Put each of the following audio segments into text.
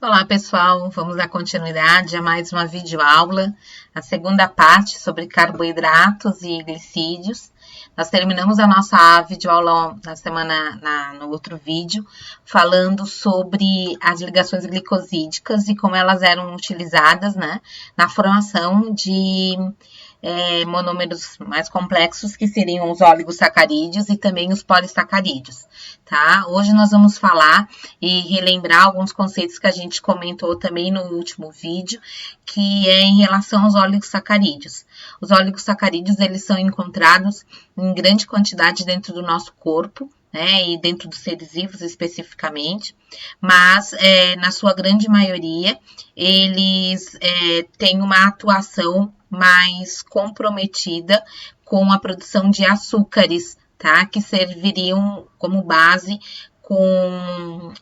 Olá, pessoal. Vamos dar continuidade a mais uma videoaula, a segunda parte sobre carboidratos e glicídios. Nós terminamos a nossa videoaula no outro vídeo, falando sobre as ligações glicosídicas e como elas eram utilizadas, né, na formação de monômeros mais complexos, que seriam os oligosacarídeos e também os polissacarídeos, tá? Hoje nós vamos falar e relembrar alguns conceitos que a gente comentou também no último vídeo, que é em relação aos oligosacarídeos. Os oligosacarídeos, eles são encontrados em grande quantidade dentro do nosso corpo, né, e dentro dos seres vivos especificamente, mas na sua grande maioria eles têm uma atuação mais comprometida com a produção de açúcares, tá, que serviriam como base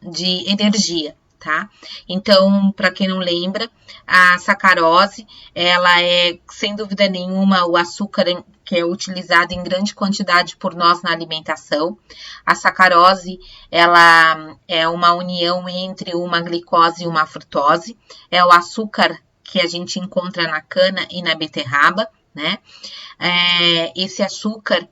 de energia. Tá? Então, para quem não lembra, a sacarose, ela é, sem dúvida nenhuma, o açúcar que é utilizado em grande quantidade por nós na alimentação. A sacarose, ela é uma união entre uma glicose e uma frutose. É o açúcar que a gente encontra na cana e na beterraba, né? Esse açúcar,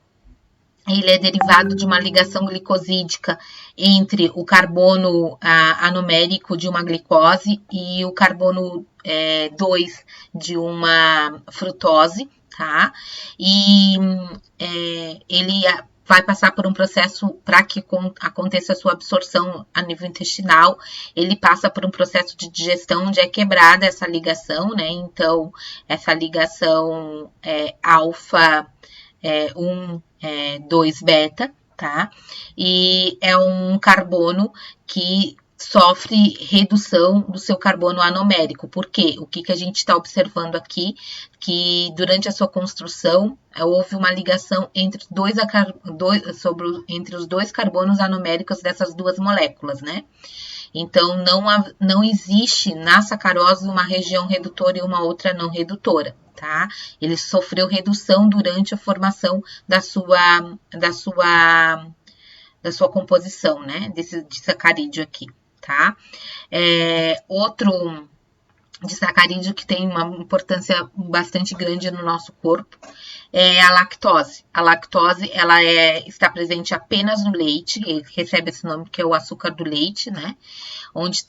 ele é derivado de uma ligação glicosídica entre o carbono anomérico de uma glicose e o carbono 2 de uma frutose, tá? E ele vai passar por um processo para que aconteça a sua absorção a nível intestinal, ele passa por um processo de digestão onde é quebrada essa ligação, né? Então, essa ligação alfa 2 beta, tá? E é um carbono que sofre redução do seu carbono anomérico. Por quê? O que a gente está observando aqui? Que durante a sua construção houve uma ligação entre os dois carbonos anoméricos dessas duas moléculas, né? Então, não existe na sacarose uma região redutora e uma outra não redutora, tá? Ele sofreu redução durante a formação da sua composição, né? De sacarídeo aqui, tá? Outro disacarídeo que tem uma importância bastante grande no nosso corpo é a lactose. A lactose, ela está presente apenas no leite, recebe esse nome que é o açúcar do leite, né? Onde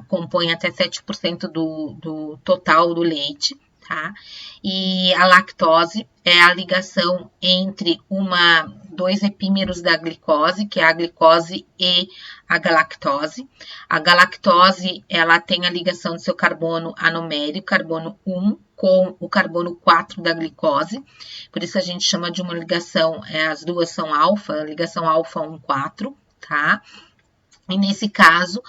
compõe até 7% do total do leite, tá? E a lactose é a ligação entre dois epímeros da glicose, que é a glicose e a galactose. A galactose, ela tem a ligação do seu carbono anomérico, carbono 1, com o carbono 4 da glicose. Por isso a gente chama de uma ligação, as duas são alfa, a ligação alfa 1,4, tá? E nesse caso,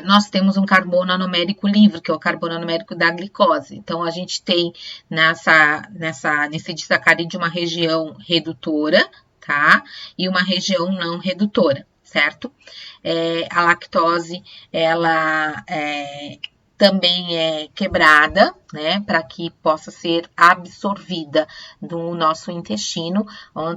nós temos um carbono anomérico livre, que é o carbono anomérico da glicose. Então, a gente tem nesse disacarídeo uma região redutora, tá? E uma região não redutora, certo? A lactose, ela também é quebrada, né, para que possa ser absorvida do nosso intestino,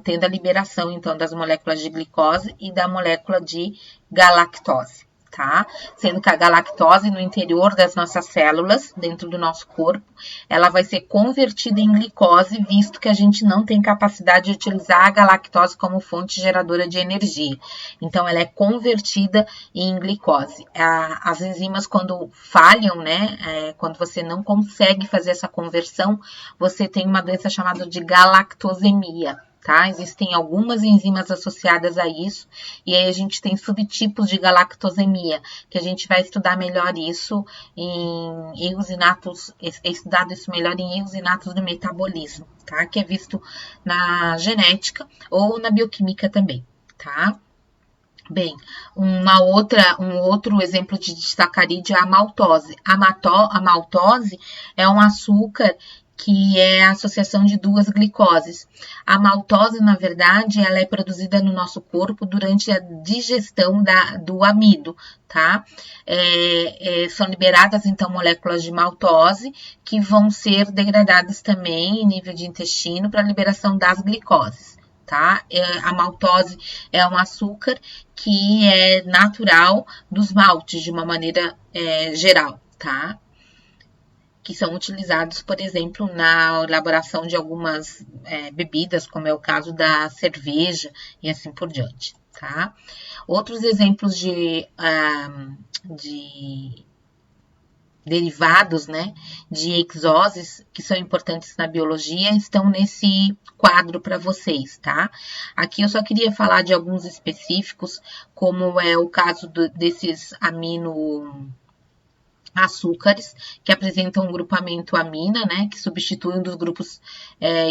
tendo a liberação, então, das moléculas de glicose e da molécula de galactose, tá? Sendo que a galactose no interior das nossas células, dentro do nosso corpo, ela vai ser convertida em glicose, visto que a gente não tem capacidade de utilizar a galactose como fonte geradora de energia. Então, ela é convertida em glicose. As enzimas, quando falham, né, quando você não consegue fazer essa conversão, você tem uma doença chamada de galactosemia. Tá? Existem algumas enzimas associadas a isso, e aí a gente tem subtipos de galactosemia, que a gente vai estudar melhor isso em erros inatos, estudado isso melhor em erros inatos do metabolismo, tá? Que é visto na genética ou na bioquímica também, tá? Bem, um outro exemplo de disacarídeo é a maltose. A maltose é um açúcar que é a associação de duas glicoses. A maltose, na verdade, ela é produzida no nosso corpo durante a digestão do amido, tá? São liberadas, então, moléculas de maltose que vão ser degradadas também em nível de intestino para a liberação das glicoses, tá? A maltose é um açúcar que é natural dos maltes, de uma maneira geral, tá? Que são utilizados, por exemplo, na elaboração de algumas bebidas, como é o caso da cerveja e assim por diante, tá? Outros exemplos de derivados, né, de exoses que são importantes na biologia estão nesse quadro para vocês, tá? Aqui eu só queria falar de alguns específicos, como é o caso desses açúcares que apresentam um grupamento amina, né, que substitui um dos grupos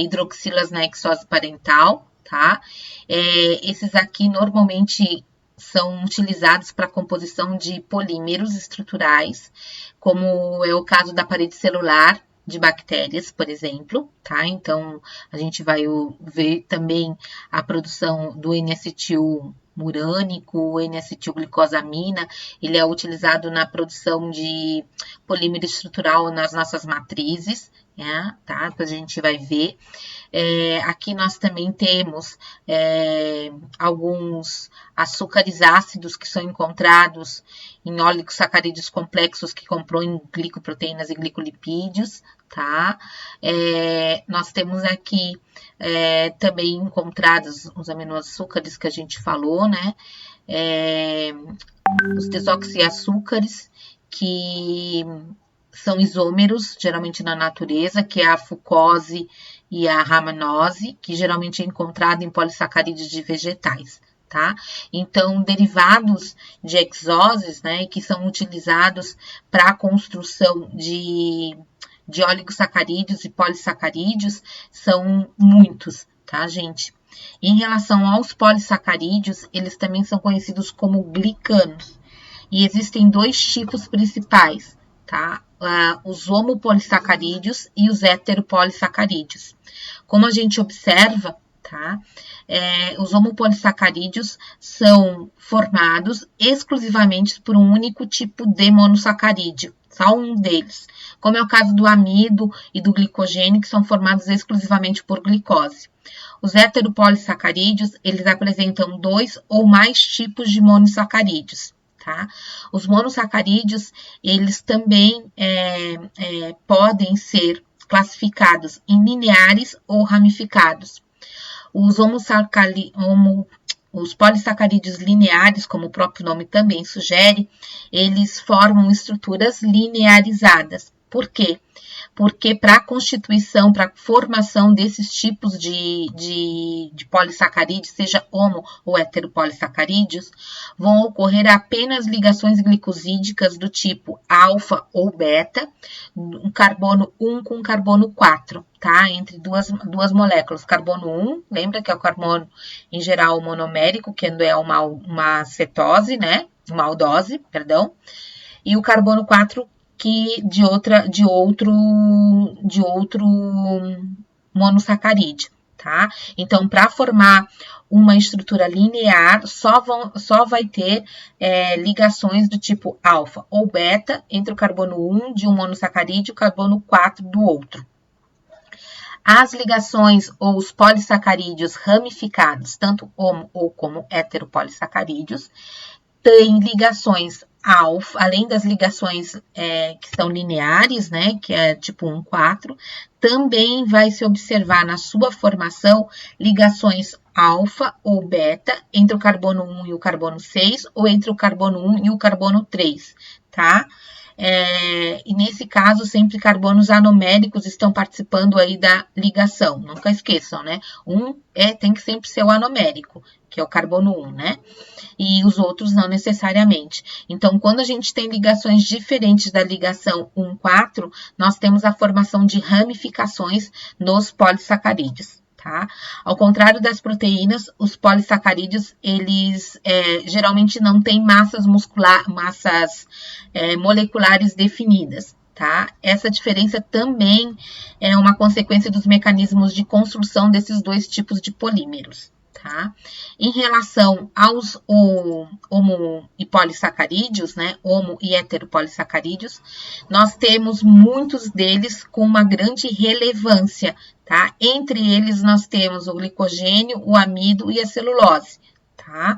hidroxilas na exose parental, tá? Esses aqui normalmente são utilizados para a composição de polímeros estruturais, como é o caso da parede celular de bactérias, por exemplo, tá? Então, a gente vai ver também a produção do N-acetil urânico, o N-acetilglicosamina, ele é utilizado na produção de polímero estrutural nas nossas matrizes, tá? Depois a gente vai ver. Aqui nós também temos alguns açúcares ácidos que são encontrados em oligosacarídeos complexos que compõem glicoproteínas e glicolipídios, tá? Nós temos aqui também encontrados os aminoácidos que a gente falou, né? Os desoxiaçúcares, que são isômeros, geralmente na natureza, que é a fucose e a ramanose, que geralmente é encontrado em polissacarídeos de vegetais, tá? Então, derivados de exoses, né, que são utilizados para a construção de oligosacarídeos e polissacarídeos, são muitos, tá, gente? Em relação aos polissacarídeos, eles também são conhecidos como glicanos, e existem dois tipos principais, tá? Os homopolissacarídeos e os heteropolissacarídeos. Como a gente observa, tá? Os homopolissacarídeos são formados exclusivamente por um único tipo de monossacarídeo, só um deles, como é o caso do amido e do glicogênio, que são formados exclusivamente por glicose. Os heteropolissacarídeos, eles apresentam 2 ou mais tipos de monossacarídeos. Tá? Os monossacarídeos, eles também podem ser classificados em lineares ou ramificados. Os polissacarídeos lineares, como o próprio nome também sugere, eles formam estruturas linearizadas. Por quê? Porque para a constituição, para a formação desses tipos de polissacarídeos, seja homo ou heteropolissacarídeos, vão ocorrer apenas ligações glicosídicas do tipo alfa ou beta, um carbono 1 com carbono 4, tá? Entre duas moléculas. Carbono 1, lembra que é o carbono, em geral, monomérico, que é uma cetose, né? Uma aldose, perdão. E o carbono 4, que de outro monossacarídeo, tá? Então, para formar uma estrutura linear, só vai ter ligações do tipo alfa ou beta entre o carbono 1 de um monossacarídeo e o carbono 4 do outro. As ligações ou os polissacarídeos ramificados, tanto homo ou como heteropolissacarídeos, têm ligações alfa, além das ligações que são lineares, né, que é tipo 1, 4, também vai se observar na sua formação ligações alfa ou beta entre o carbono 1 e o carbono 6, ou entre o carbono 1 e o carbono 3, tá? E nesse caso, sempre carbonos anoméricos estão participando aí da ligação. Nunca esqueçam, né? Tem que sempre ser o anomérico, que é o carbono 1, né? E os outros não necessariamente. Então, quando a gente tem ligações diferentes da ligação 1,4, nós temos a formação de ramificações nos polissacarídeos. Tá? Ao contrário das proteínas, os polissacarídeos, eles geralmente não têm massas moleculares definidas, tá? Essa diferença também é uma consequência dos mecanismos de construção desses dois tipos de polímeros, tá? Em relação aos homo e polissacarídeos, né? Homo e heteropolissacarídeos, nós temos muitos deles com uma grande relevância, tá? Entre eles nós temos o glicogênio, o amido e a celulose, tá?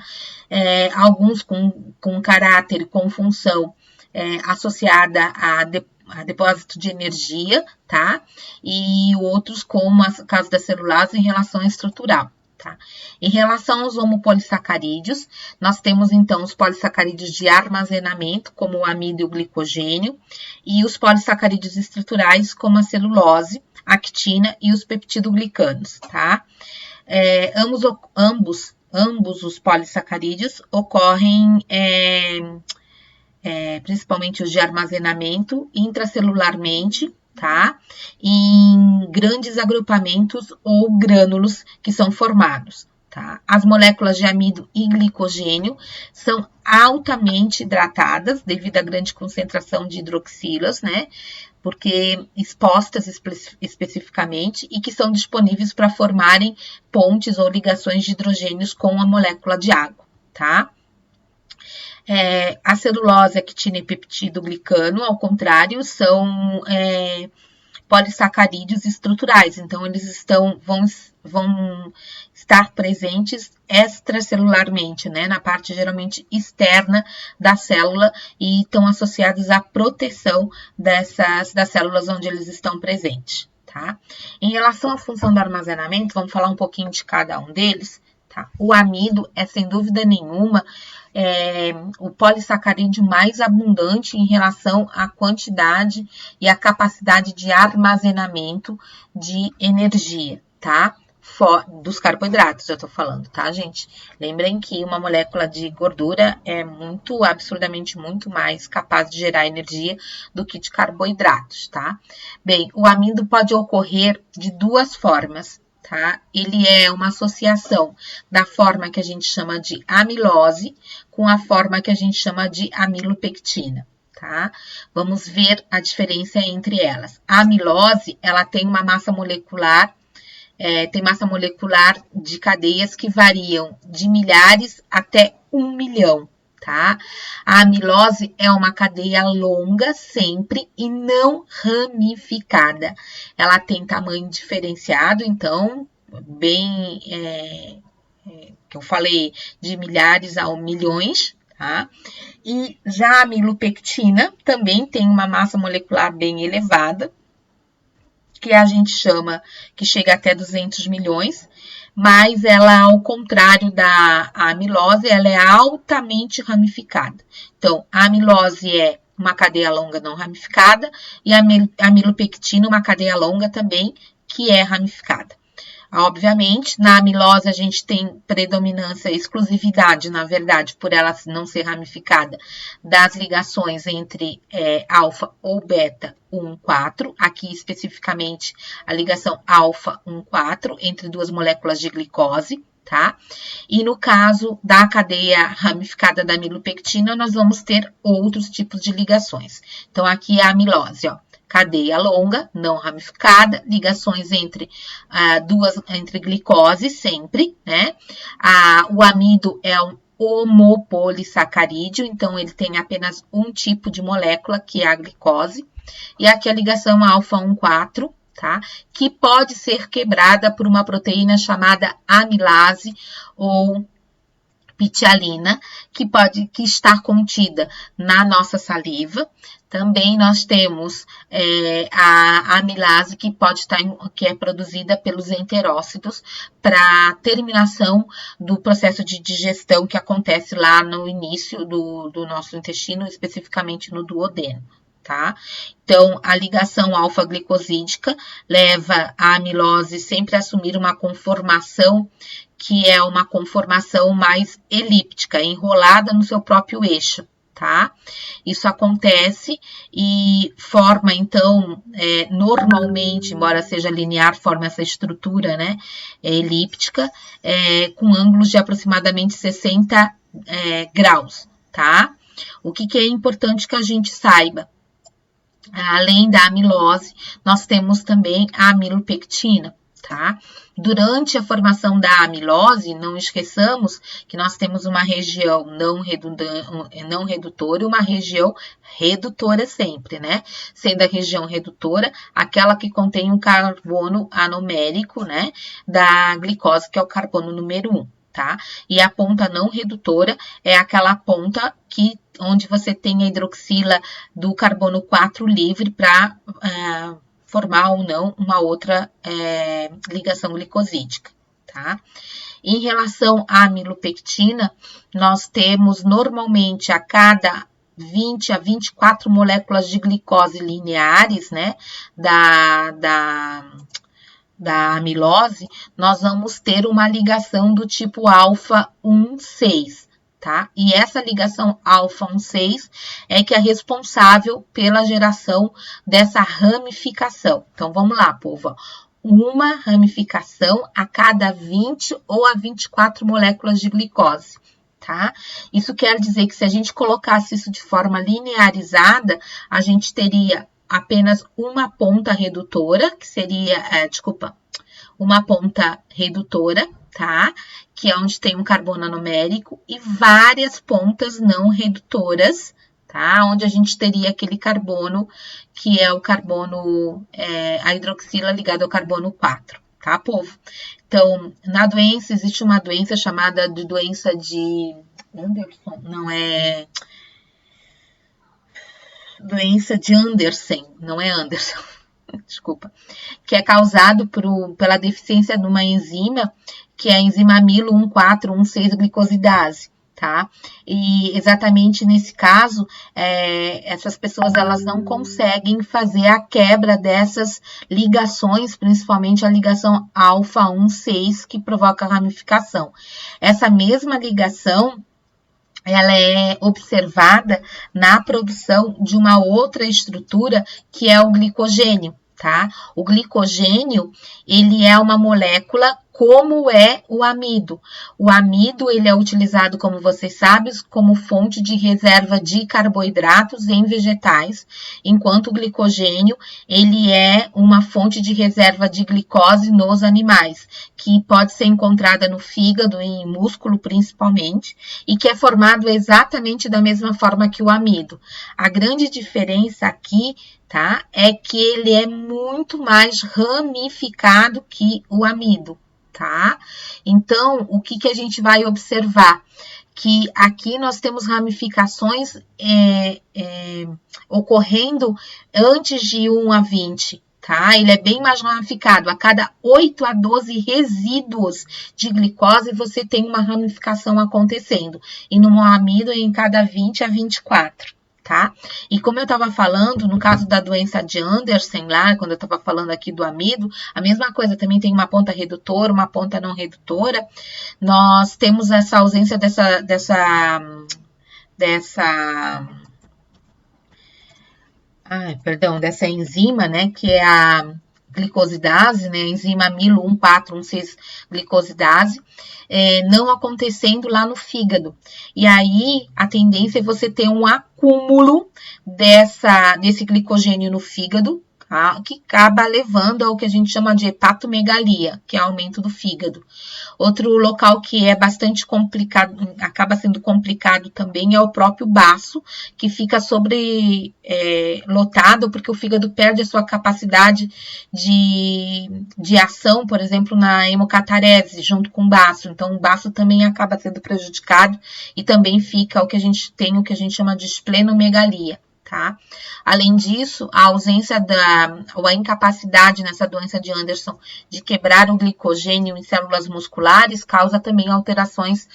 Alguns com caráter e com função associada a depósito de energia, tá? E outros, como o caso da celulose, em relação à estrutural. Tá? Em relação aos homopolissacarídeos, nós temos então os polissacarídeos de armazenamento, como o amido e o glicogênio, e os polissacarídeos estruturais, como a celulose, a actina e os peptidoglicanos, tá? Ambos os polissacarídeos ocorrem, principalmente os de armazenamento, intracelularmente, tá? Em grandes agrupamentos ou grânulos que são formados, tá? As moléculas de amido e glicogênio são altamente hidratadas devido à grande concentração de hidroxilas, né? Porque expostas especificamente e que são disponíveis para formarem pontes ou ligações de hidrogênios com a molécula de água, tá? A celulose, actina e peptidoglicano, ao contrário, são polissacarídeos estruturais. Então, eles vão estar presentes extracelularmente, né, na parte geralmente externa da célula e estão associados à proteção das células onde eles estão presentes, tá? Em relação à função do armazenamento, vamos falar um pouquinho de cada um deles, tá? O amido é, sem dúvida nenhuma, o polissacarídeo mais abundante em relação à quantidade e à capacidade de armazenamento de energia, tá? Dos carboidratos, eu tô falando, tá, gente? Lembrem que uma molécula de gordura é absurdamente muito mais capaz de gerar energia do que de carboidratos, tá? Bem, o amido pode ocorrer de duas formas, tá? Ele é uma associação da forma que a gente chama de amilose com a forma que a gente chama de amilopectina, tá? Vamos ver a diferença entre elas. A amilose, ela tem uma massa molecular, de cadeias que variam de milhares até 1 milhão, tá? A amilose é uma cadeia longa sempre e não ramificada. Ela tem tamanho diferenciado, então, bem, que eu falei, de milhares a milhões, tá? E já a amilopectina também tem uma massa molecular bem elevada, que a gente chama, que chega até 200 milhões, mas ela, ao contrário da amilose, ela é altamente ramificada. Então, a amilose é uma cadeia longa não ramificada e a amilopectina, uma cadeia longa também, que é ramificada. Obviamente, na amilose a gente tem predominância, exclusividade, na verdade, por ela não ser ramificada, das ligações entre alfa ou beta 1,4, aqui especificamente a ligação alfa 1,4 entre duas moléculas de glicose, tá? E no caso da cadeia ramificada da amilopectina, nós vamos ter outros tipos de ligações. Então, aqui é a amilose, ó. Cadeia longa, não ramificada, ligações entre entre glicose sempre, né? O amido é um homopolissacarídeo, então ele tem apenas um tipo de molécula, que é a glicose. E aqui a ligação alfa 1,4, tá? Que pode ser quebrada por uma proteína chamada amilase ou pitialina, que estar contida na nossa saliva. Também nós temos a amilase, que que é produzida pelos enterócitos para terminação do processo de digestão que acontece lá no início do nosso intestino, especificamente no duodeno, tá? Então, a ligação alfa-glicosídica leva a amilose sempre a assumir uma conformação que é uma conformação mais elíptica, enrolada no seu próprio eixo, tá? Isso acontece e forma, então, normalmente, embora seja linear, forma essa estrutura, né, elíptica, com ângulos de aproximadamente 60 graus, tá? O que é importante que a gente saiba? Além da amilose, nós temos também a amilopectina, tá? Durante a formação da amilose, não esqueçamos que nós temos uma região não redutora e uma região redutora sempre, né? Sendo a região redutora aquela que contém um carbono anomérico, né? Da glicose, que é o carbono número 1, tá? E a ponta não redutora é aquela ponta onde você tem a hidroxila do carbono 4 livre para formar ou não uma outra ligação glicosídica, tá? Em relação à amilopectina, nós temos normalmente a cada 20 a 24 moléculas de glicose lineares, né, da amilose, nós vamos ter uma ligação do tipo alfa 1,6. Tá? E essa ligação alfa 1,6 é que é responsável pela geração dessa ramificação. Então, vamos lá, povo. Uma ramificação a cada 20 ou a 24 moléculas de glicose. Tá? Isso quer dizer que se a gente colocasse isso de forma linearizada, a gente teria apenas uma ponta redutora, que seria, uma ponta redutora, tá? Que é onde tem um carbono anomérico, e várias pontas não redutoras, tá? Onde a gente teria aquele carbono, que é o carbono, a hidroxila ligada ao carbono 4, tá, povo? Então, na doença, existe uma doença chamada de doença de Anderson, não é... Doença de Andersen, não é Anderson, desculpa, que é causado pela deficiência de uma enzima, que é a enzima amilo 1,4,1,6 glicosidase, tá? E exatamente nesse caso, essas pessoas elas não conseguem fazer a quebra dessas ligações, principalmente a ligação alfa 1,6, que provoca a ramificação. Essa mesma ligação, ela é observada na produção de uma outra estrutura, que é o glicogênio, tá? O glicogênio, ele é uma molécula como é o amido. O amido, ele é utilizado, como vocês sabem, como fonte de reserva de carboidratos em vegetais, enquanto o glicogênio, ele é uma fonte de reserva de glicose nos animais, que pode ser encontrada no fígado e em músculo principalmente, e que é formado exatamente da mesma forma que o amido. A grande diferença aqui, tá, é que ele é muito mais ramificado que o amido. Tá? Então, o que a gente vai observar? Que aqui nós temos ramificações ocorrendo antes de 1 a 20, tá? Ele é bem mais ramificado. A cada 8 a 12 resíduos de glicose, você tem uma ramificação acontecendo. E no moamido, em cada 20 a 24. Tá? E como eu estava falando, no caso da doença de Andersen, lá, quando eu estava falando aqui do amido, a mesma coisa, também tem uma ponta redutora, uma ponta não redutora. Nós temos essa ausência dessa enzima, né, que é a glicosidase, né, enzima amilo 1,4,1,6 glicosidase, não acontecendo lá no fígado. E aí, a tendência é você ter um acúmulo desse glicogênio no fígado, tá? Que acaba levando ao que a gente chama de hepatomegalia, que é aumento do fígado. Outro local que é bastante complicado, acaba sendo complicado também, é o próprio baço, que fica lotado, porque o fígado perde a sua capacidade de ação, por exemplo, na hemocatarese, junto com o baço. Então, o baço também acaba sendo prejudicado e também fica o que a gente chama de esplenomegalia. Tá? Além disso, a ausência ou a incapacidade nessa doença de Andersen de quebrar o glicogênio em células musculares causa também alterações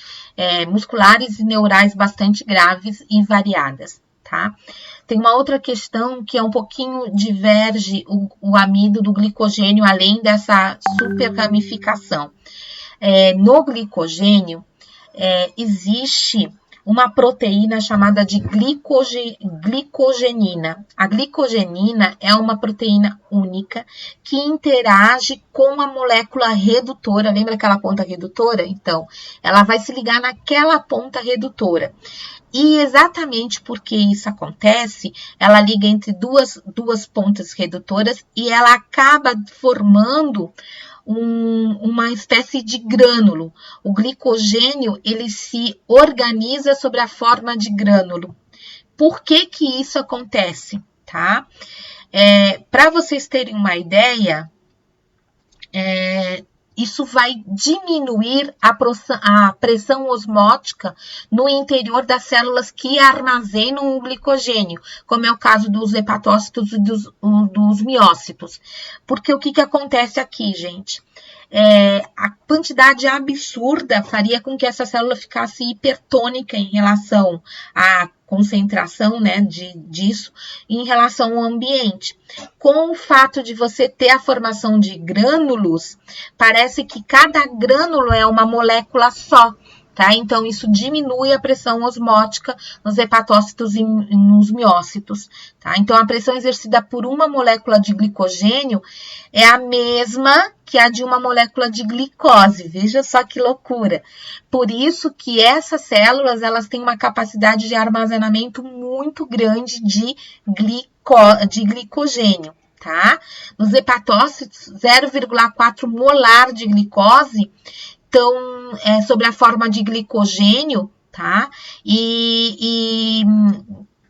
musculares e neurais bastante graves e variadas. Tá? Tem uma outra questão que é um pouquinho diverge o amido do glicogênio, além dessa super ramificação. No glicogênio, existe uma proteína chamada de glicogenina. A glicogenina é uma proteína única que interage com a molécula redutora. Lembra aquela ponta redutora? Então, ela vai se ligar naquela ponta redutora. E exatamente porque isso acontece, ela liga entre duas pontas redutoras e ela acaba formando uma espécie de grânulo. O glicogênio, ele se organiza sobre a forma de grânulo. Por que que isso acontece, tá? Para vocês terem uma ideia, isso vai diminuir a pressão osmótica no interior das células que armazenam o glicogênio, como é o caso dos hepatócitos e dos miócitos. Porque o que acontece aqui, gente? A quantidade absurda faria com que essa célula ficasse hipertônica em relação à concentração, né, disso em relação ao ambiente. Com o fato de você ter a formação de grânulos, parece que cada grânulo é uma molécula só, tá? Então, isso diminui a pressão osmótica nos hepatócitos e nos miócitos, tá? Então, a pressão exercida por uma molécula de glicogênio é a mesma que a de uma molécula de glicose. Veja só que loucura. Por isso que essas células, elas têm uma capacidade de armazenamento muito grande de glicogênio, tá? Nos hepatócitos, 0,4 molar de glicose estão sob a forma de glicogênio, tá? E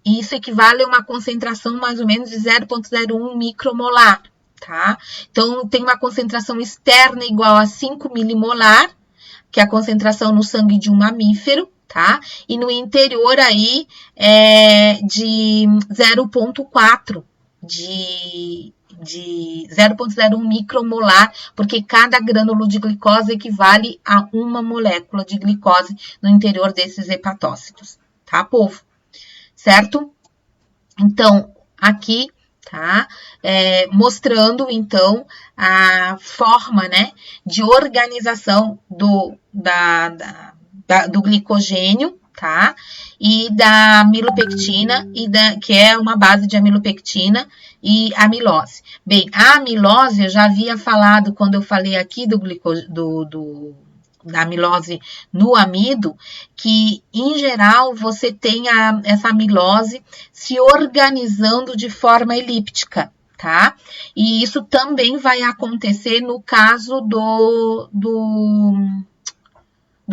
isso equivale a uma concentração mais ou menos de 0,01 micromolar, tá? Então, tem uma concentração externa igual a 5 milimolar, que é a concentração no sangue de um mamífero, tá? E no interior aí de 0,4 de 0,01 micromolar, porque cada grânulo de glicose equivale a uma molécula de glicose no interior desses hepatócitos, tá, povo? Certo? Então, aqui, tá? Mostrando, então, a forma, né, de organização do glicogênio, tá? E da amilopectina, que é uma base de amilopectina e amilose. Bem, a amilose, eu já havia falado quando eu falei aqui da amilose no amido, que, em geral, você tem essa amilose se organizando de forma elíptica, tá? E isso também vai acontecer no caso do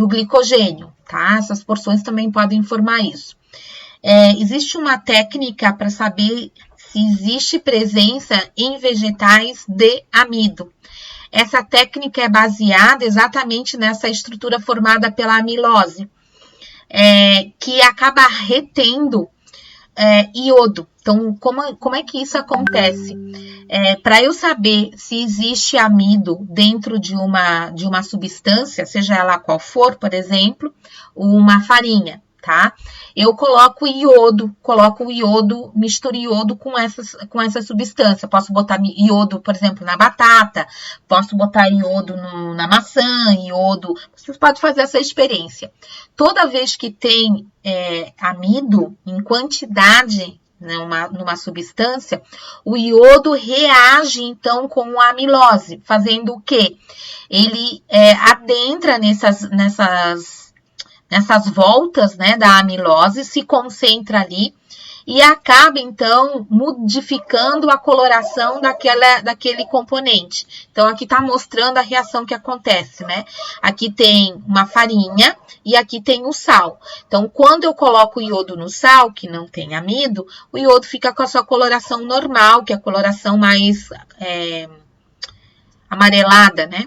glicogênio, tá? Essas porções também podem informar isso. Existe uma técnica para saber se existe presença em vegetais de amido. Essa técnica é baseada exatamente nessa estrutura formada pela amilose, que acaba retendo iodo. Então, como é que isso acontece? Para eu saber se existe amido dentro de uma substância, seja ela qual for, por exemplo, uma farinha, tá? Eu coloco o iodo, misturo iodo com essa substância. Posso botar iodo, por exemplo, na batata, posso botar iodo na maçã, iodo. Vocês podem fazer essa experiência. Toda vez que tem amido em quantidade, né, numa substância, o iodo reage, então, com a amilose, fazendo o quê? Ele adentra nessas voltas, né, da amilose, se concentra ali e acaba, então, modificando a coloração daquele componente. Então, aqui está mostrando a reação que acontece, né? Aqui tem uma farinha e aqui tem o sal. Então, quando eu coloco o iodo no sal, que não tem amido, o iodo fica com a sua coloração normal, que é a coloração mais amarelada, né?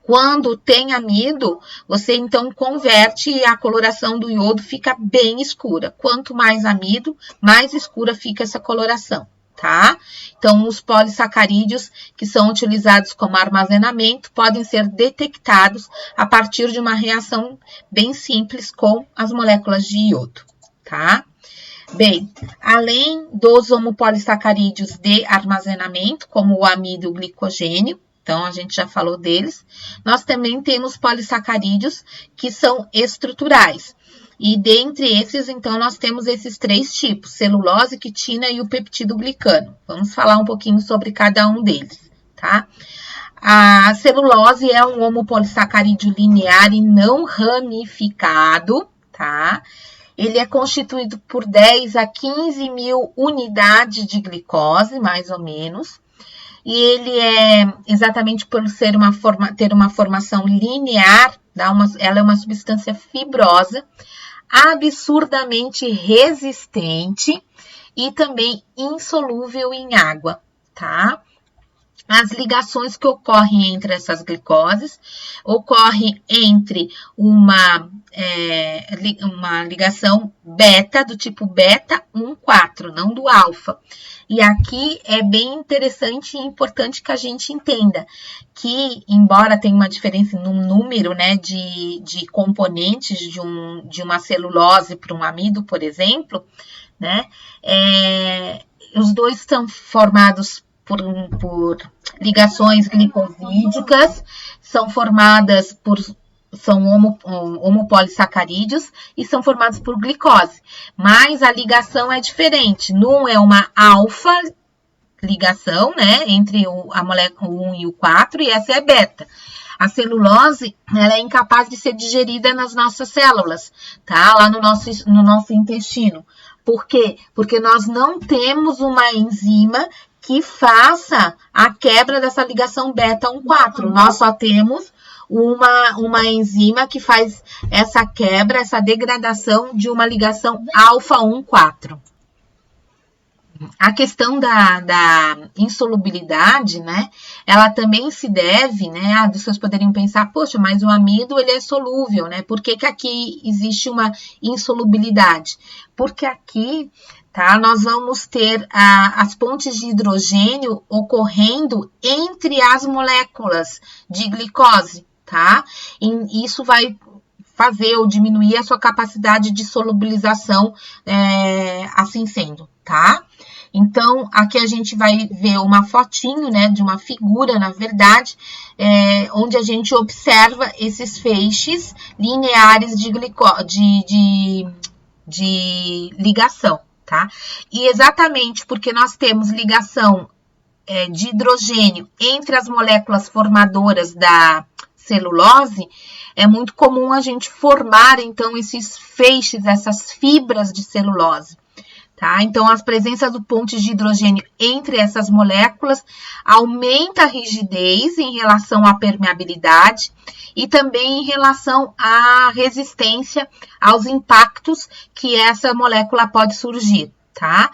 Quando tem amido, você então converte e a coloração do iodo fica bem escura. Quanto mais amido, mais escura fica essa coloração, tá? Então, os polissacarídeos que são utilizados como armazenamento podem ser detectados a partir de uma reação bem simples com as moléculas de iodo, tá? Bem, além dos homopolissacarídeos de armazenamento, como o amido e o glicogênio, então, a gente já falou deles. Nós também temos polissacarídeos que são estruturais. E dentre esses, então, nós temos esses 3 tipos, celulose, quitina e o peptido glicano. Vamos falar um pouquinho sobre cada um deles, tá? A celulose é um homopolissacarídeo linear e não ramificado, tá? Ele é constituído por 10 a 15 mil unidades de glicose, mais ou menos. e ele é exatamente por ser ter uma formação linear, ela é uma substância fibrosa, absurdamente resistente e também insolúvel em água, tá? As ligações que ocorrem entre essas glicoses ocorrem entre uma ligação beta, do tipo beta 1,4, não do alfa. E aqui é bem interessante e importante que a gente entenda que, embora tenha uma diferença no número, né, de componentes de uma celulose para um amido, por exemplo, né, os dois são formados por ligações glicosídicas, são formadas são homopolissacarídeos e são formados por glicose. Mas a ligação é diferente. Num é uma alfa ligação, né, entre a molécula 1 e o 4, e essa é beta. A celulose, ela é incapaz de ser digerida nas nossas células, tá? Lá no nosso intestino. Por quê? Porque nós não temos uma enzima que faça a quebra dessa ligação beta 1,4. Nós só temos uma enzima que faz essa quebra, essa degradação de uma ligação alfa 1,4. A questão da insolubilidade, né, ela também se deve, né, as pessoas poderiam pensar, poxa, mas o amido, ele é solúvel, né, por que aqui existe uma insolubilidade? Porque aqui, tá, nós vamos ter as pontes de hidrogênio ocorrendo entre as moléculas de glicose, tá, e isso vai fazer ou diminuir a sua capacidade de solubilização, assim sendo, tá? Então, aqui a gente vai ver uma fotinho, né, de uma figura, na verdade, onde a gente observa esses feixes lineares de ligação, tá? E exatamente porque nós temos ligação de hidrogênio entre as moléculas formadoras da celulose, é muito comum a gente formar, então, esses feixes, essas fibras de celulose. Tá? Então, a presença do ponte de hidrogênio entre essas moléculas aumenta a rigidez em relação à permeabilidade e também em relação à resistência aos impactos que essa molécula pode surgir, tá?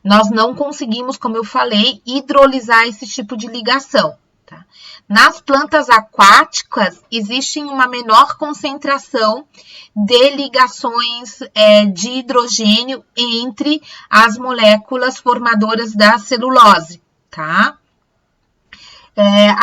Nós não conseguimos, como eu falei, hidrolisar esse tipo de ligação. Tá? Nas plantas aquáticas, existe uma menor concentração de ligações de hidrogênio entre as moléculas formadoras da celulose, tá?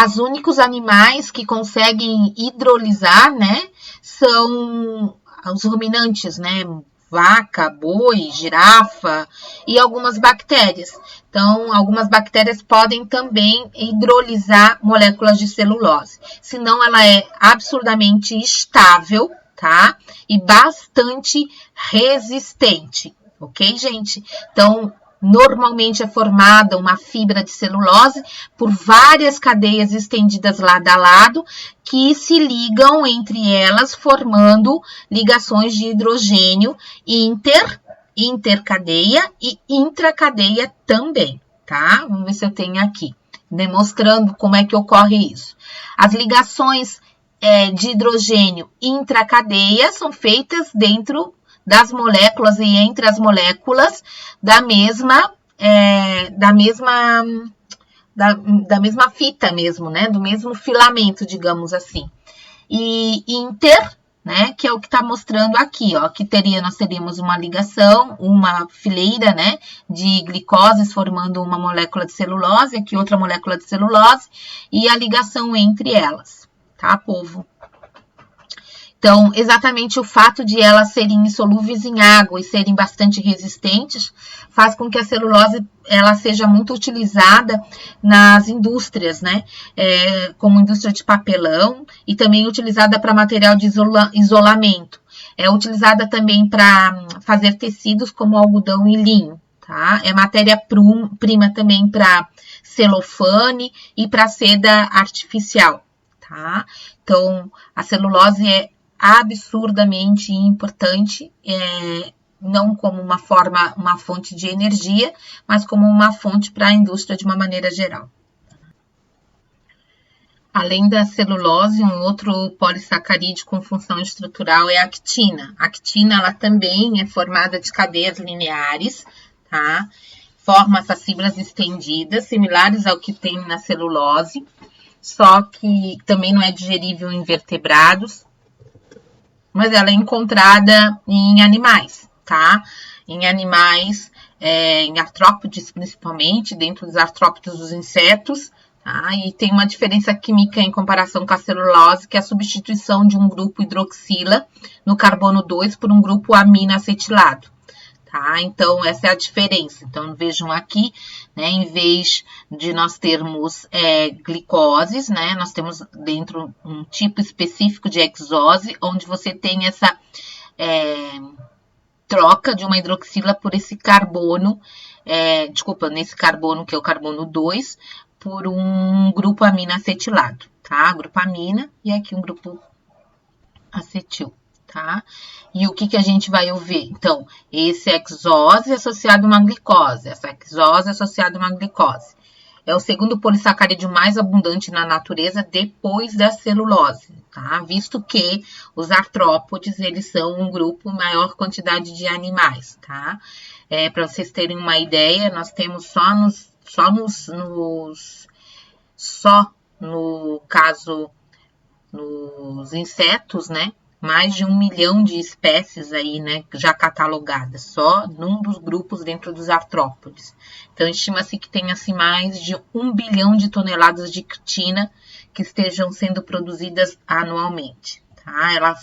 Os únicos animais que conseguem hidrolisar, né, são os ruminantes, né? Vaca, boi, girafa e algumas bactérias. Então, algumas bactérias podem também hidrolisar moléculas de celulose. Senão, ela é absurdamente estável, tá? E bastante resistente, ok, gente? Então, normalmente é formada uma fibra de celulose por várias cadeias estendidas lado a lado que se ligam entre elas, formando ligações de hidrogênio intercadeia e intracadeia também, tá? Vamos ver se eu tenho aqui, demonstrando como é que ocorre isso. As ligações de hidrogênio intracadeia são feitas dentro das moléculas e entre as moléculas da mesma fita mesmo, né? Do mesmo filamento, digamos assim. E inter, né? Que é o que está mostrando aqui, ó. Que nós teríamos uma ligação, uma fileira, né? De glicoses formando uma molécula de celulose, aqui outra molécula de celulose, e a ligação entre elas, tá, povo? Então, exatamente o fato de elas serem insolúveis em água e serem bastante resistentes faz com que a celulose ela seja muito utilizada nas indústrias, né? Como indústria de papelão e também utilizada para material de isolamento. É utilizada também para fazer tecidos como algodão e linho, tá? É matéria-prima também para celofane e para seda artificial, tá? Então, a celulose é absurdamente importante, não como uma fonte de energia, mas como uma fonte para a indústria de uma maneira geral. Além da celulose, um outro polissacarídeo com função estrutural é a actina. A actina, ela também é formada de cadeias lineares, tá? Forma essas fibras estendidas, similares ao que tem na celulose, só que também não é digerível em vertebrados, mas ela é encontrada em animais, tá? Em animais, em artrópodes principalmente, dentro dos artrópodes dos insetos, tá? E tem uma diferença química em comparação com a celulose, que é a substituição de um grupo hidroxila no carbono 2 por um grupo aminoacetilado. Tá? Então, essa é a diferença. Então, vejam aqui, né, em vez de nós termos glicoses, né, nós temos dentro um tipo específico de hexose, onde você tem essa troca de uma hidroxila por esse carbono, nesse carbono que é o carbono 2, por um grupo aminoacetilado, tá? Grupo amina e aqui um grupo acetil. Tá? E o que a gente vai ver? Então, esse hexose associado a uma glicose, essa hexose associada a uma glicose. É o segundo polissacarídeo mais abundante na natureza depois da celulose, tá? Visto que os artrópodes, eles são um grupo maior quantidade de animais, tá? Para vocês terem uma ideia, nós temos só no caso, nos insetos, né? Mais de 1 milhão de espécies aí, né, já catalogadas, só num dos grupos dentro dos artrópodes. Então, estima-se que tenha assim, mais de 1 bilhão de toneladas de quitina que estejam sendo produzidas anualmente. Tá? Ela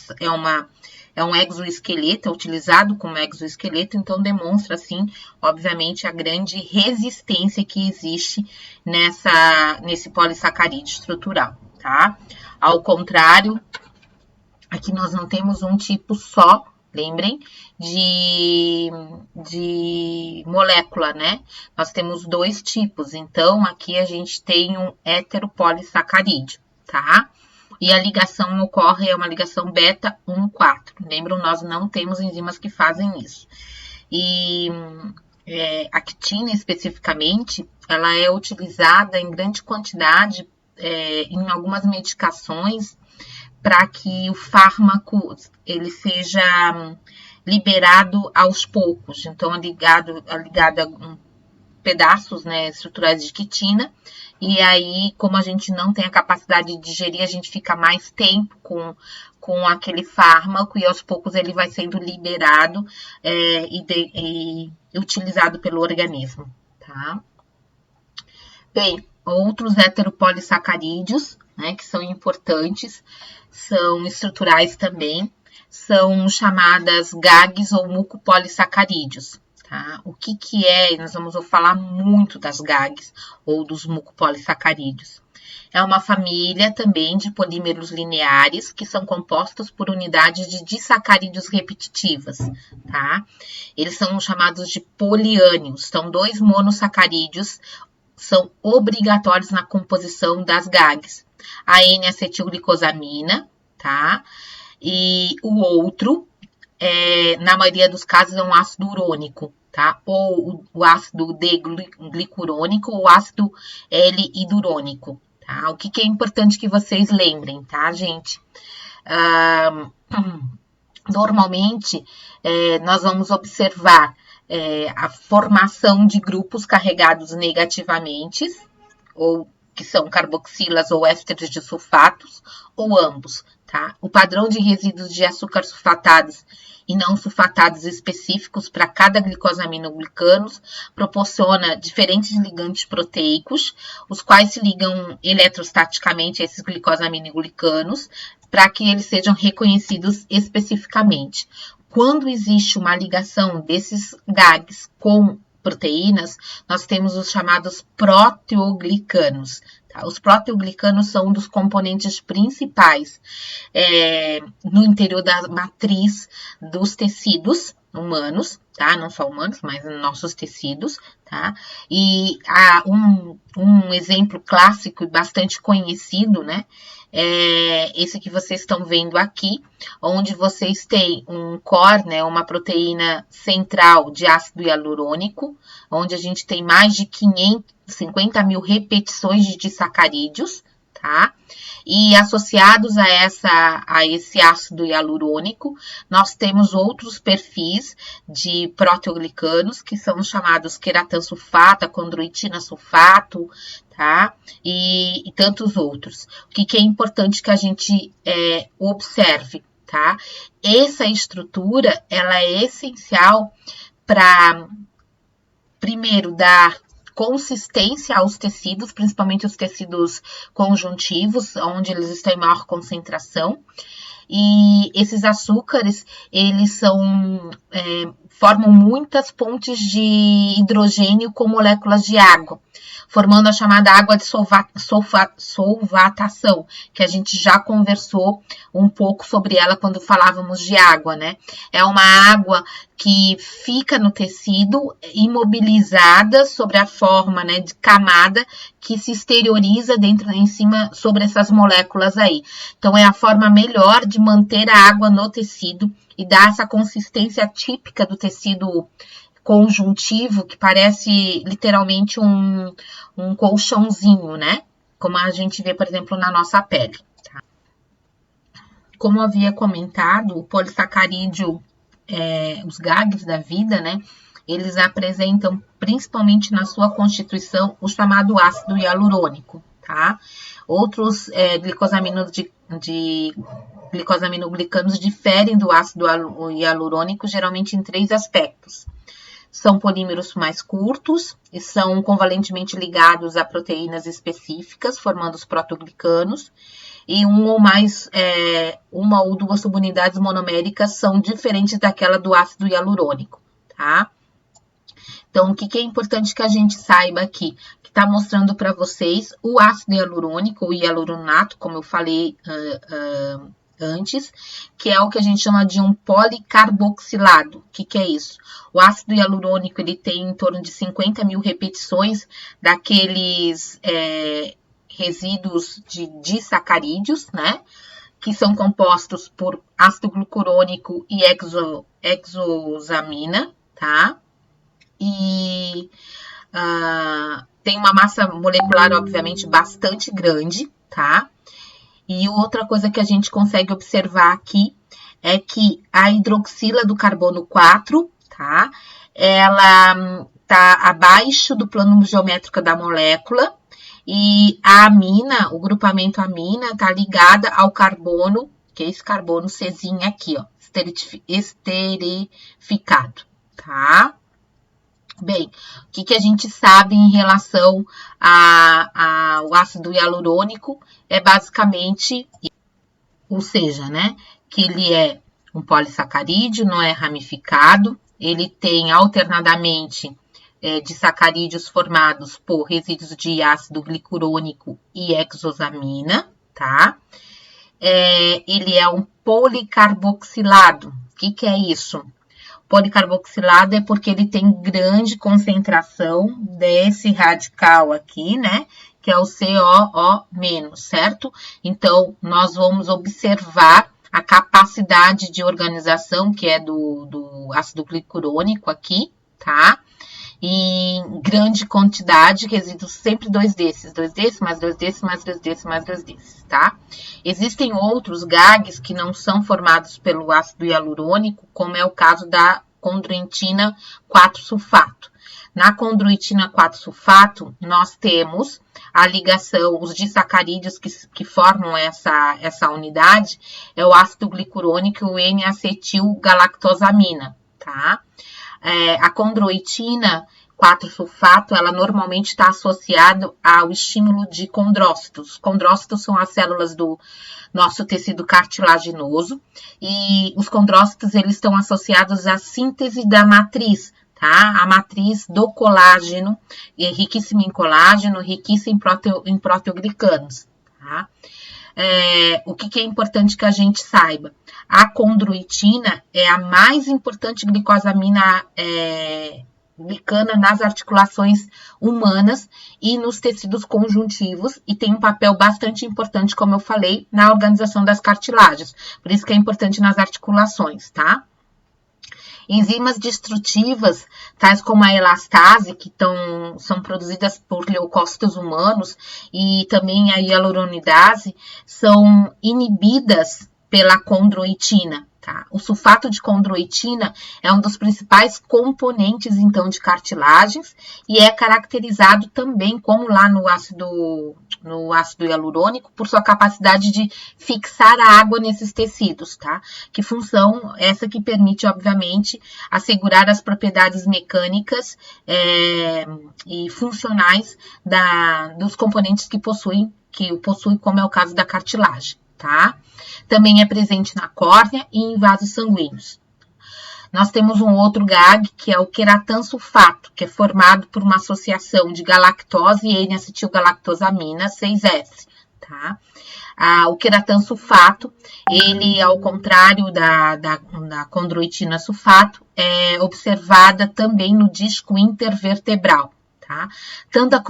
é um exoesqueleto, é utilizado como exoesqueleto, então demonstra, assim, obviamente, a grande resistência que existe nesse polissacarídeo estrutural. Tá? Ao contrário, aqui nós não temos um tipo só, lembrem, de molécula, né? Nós temos 2 tipos, então aqui a gente tem um heteropolissacarídeo, tá? E a ligação ocorre, é uma ligação beta 1,4. Lembram, nós não temos enzimas que fazem isso. E a actina especificamente, ela é utilizada em grande quantidade em algumas medicações, para que o fármaco ele seja liberado aos poucos. Então, é ligado a pedaços, né, estruturais de quitina. E aí, como a gente não tem a capacidade de digerir, a gente fica mais tempo com aquele fármaco e aos poucos ele vai sendo liberado e utilizado pelo organismo, tá? Bem, outros heteropolissacarídeos, né, que são importantes, são estruturais também, são chamadas GAGs ou mucopolissacarídeos. Tá? O que é? Nós vamos falar muito das GAGs ou dos mucopolissacarídeos. É uma família também de polímeros lineares que são compostos por unidades de disacarídeos repetitivas. Tá? Eles são chamados de poliânios. São 2 monossacarídeos, são obrigatórios na composição das GAGs. A N-acetilglicosamina, tá? E o outro, na maioria dos casos, é um ácido urônico, tá? Ou o ácido D-glicurônico ou o ácido L-hidurônico, tá? O que é importante que vocês lembrem, tá, gente? Normalmente, nós vamos observar a formação de grupos carregados negativamente, ou que são carboxilas ou ésteres de sulfatos, ou ambos, tá? O padrão de resíduos de açúcar sulfatados e não sulfatados específicos para cada glicosaminoglicanos proporciona diferentes ligantes proteicos, os quais se ligam eletrostaticamente a esses glicosaminoglicanos para que eles sejam reconhecidos especificamente. Quando existe uma ligação desses GAGs com proteínas, nós temos os chamados proteoglicanos. Tá? Os proteoglicanos são um dos componentes principais no interior da matriz dos tecidos humanos, tá? Não só humanos, mas nossos tecidos, tá? E um exemplo clássico e bastante conhecido, né? Esse que vocês estão vendo aqui, onde vocês têm um core, né, uma proteína central de ácido hialurônico, onde a gente tem mais de 50 mil repetições de disacarídeos, tá? E associados a esse ácido hialurônico, nós temos outros perfis de proteoglicanos, que são chamados queratansulfato, acondroitina sulfato, tá? E tantos outros. O que é importante que a gente observe, tá? Essa estrutura, ela é essencial para, primeiro, dar consistência aos tecidos, principalmente os tecidos conjuntivos, onde eles estão em maior concentração. E esses açúcares, eles formam muitas pontes de hidrogênio com moléculas de água, formando a chamada água de solvatação, que a gente já conversou um pouco sobre ela quando falávamos de água, né? É uma água que fica no tecido imobilizada sobre a forma, né, de camada que se exterioriza em cima sobre essas moléculas aí. Então, é a forma melhor de manter a água no tecido e dar essa consistência típica do tecido conjuntivo, que parece literalmente um colchãozinho, né? Como a gente vê, por exemplo, na nossa pele. Tá? Como eu havia comentado, o polissacarídeo, os GAGs da vida, né? Eles apresentam, principalmente na sua constituição, o chamado ácido hialurônico, tá? Outros glicosaminoglicanos diferem do ácido hialurônico, geralmente em 3 aspectos. São polímeros mais curtos e são convalentemente ligados a proteínas específicas, formando os protoglicanos. E uma ou duas subunidades monoméricas são diferentes daquela do ácido hialurônico, tá? Então, o que é importante que a gente saiba aqui? Que está mostrando para vocês o ácido hialurônico, o hialuronato, como eu falei antes, que é o que a gente chama de um policarboxilado. O que é isso? O ácido hialurônico, ele tem em torno de 50 mil repetições daqueles resíduos de disacarídeos, né? Que são compostos por ácido glucurônico e exosamina, tá? E tem uma massa molecular, obviamente, bastante grande, tá? E outra coisa que a gente consegue observar aqui é que a hidroxila do carbono 4, tá? Ela tá abaixo do plano geométrico da molécula e a amina, o grupamento amina, tá ligada ao carbono, que é esse carbono Czinho aqui, ó, esterificado, tá? Bem, o que a gente sabe em relação ao ácido hialurônico é basicamente, ou seja, né, que ele é um polissacarídeo, não é ramificado, ele tem alternadamente disacarídeos formados por resíduos de ácido glicurônico e exosamina, tá? Ele é um policarboxilado. O que é isso? Policarboxilado é porque ele tem grande concentração desse radical aqui, né? Que é o COO-, certo? Então, nós vamos observar a capacidade de organização, que é do ácido glicurônico aqui, tá? E em grande quantidade, resíduos sempre dois desses, mais dois desses, mais dois desses, mais dois desses, tá? Existem outros GAGs que não são formados pelo ácido hialurônico, como é o caso da condroitina 4-sulfato. Na condroitina 4-sulfato, nós temos a ligação, os disacarídeos que formam essa unidade, é o ácido glicurônico e o N-acetilgalactosamina, tá? A condroitina 4-sulfato, ela normalmente está associada ao estímulo de condrócitos. Condrócitos são as células do nosso tecido cartilaginoso e os condrócitos, eles estão associados à síntese da matriz, tá? A matriz do colágeno, é riquíssima em colágeno, riquíssima em proteoglicanos, tá? O que é importante que a gente saiba? A condroitina é a mais importante glicosamina glicana nas articulações humanas e nos tecidos conjuntivos e tem um papel bastante importante, como eu falei, na organização das cartilagens. Por isso que é importante nas articulações, tá? Enzimas destrutivas, tais como a elastase, que são produzidas por leucócitos humanos, e também a hialuronidase, são inibidas pela condroitina. Tá? O sulfato de condroitina é um dos principais componentes, então, de cartilagens e é caracterizado também, como lá no ácido hialurônico, por sua capacidade de fixar a água nesses tecidos, tá? Que função essa que permite, obviamente, assegurar as propriedades mecânicas e funcionais dos componentes que possui, como é o caso da cartilagem, tá? Também é presente na córnea e em vasos sanguíneos. Nós temos um outro GAG, que é o queratansulfato, que é formado por uma associação de galactose e N-acetilgalactosamina, 6S, tá? O queratansulfato, ele, ao contrário da condroitina sulfato, é observada também no disco intervertebral, tá? Tanto a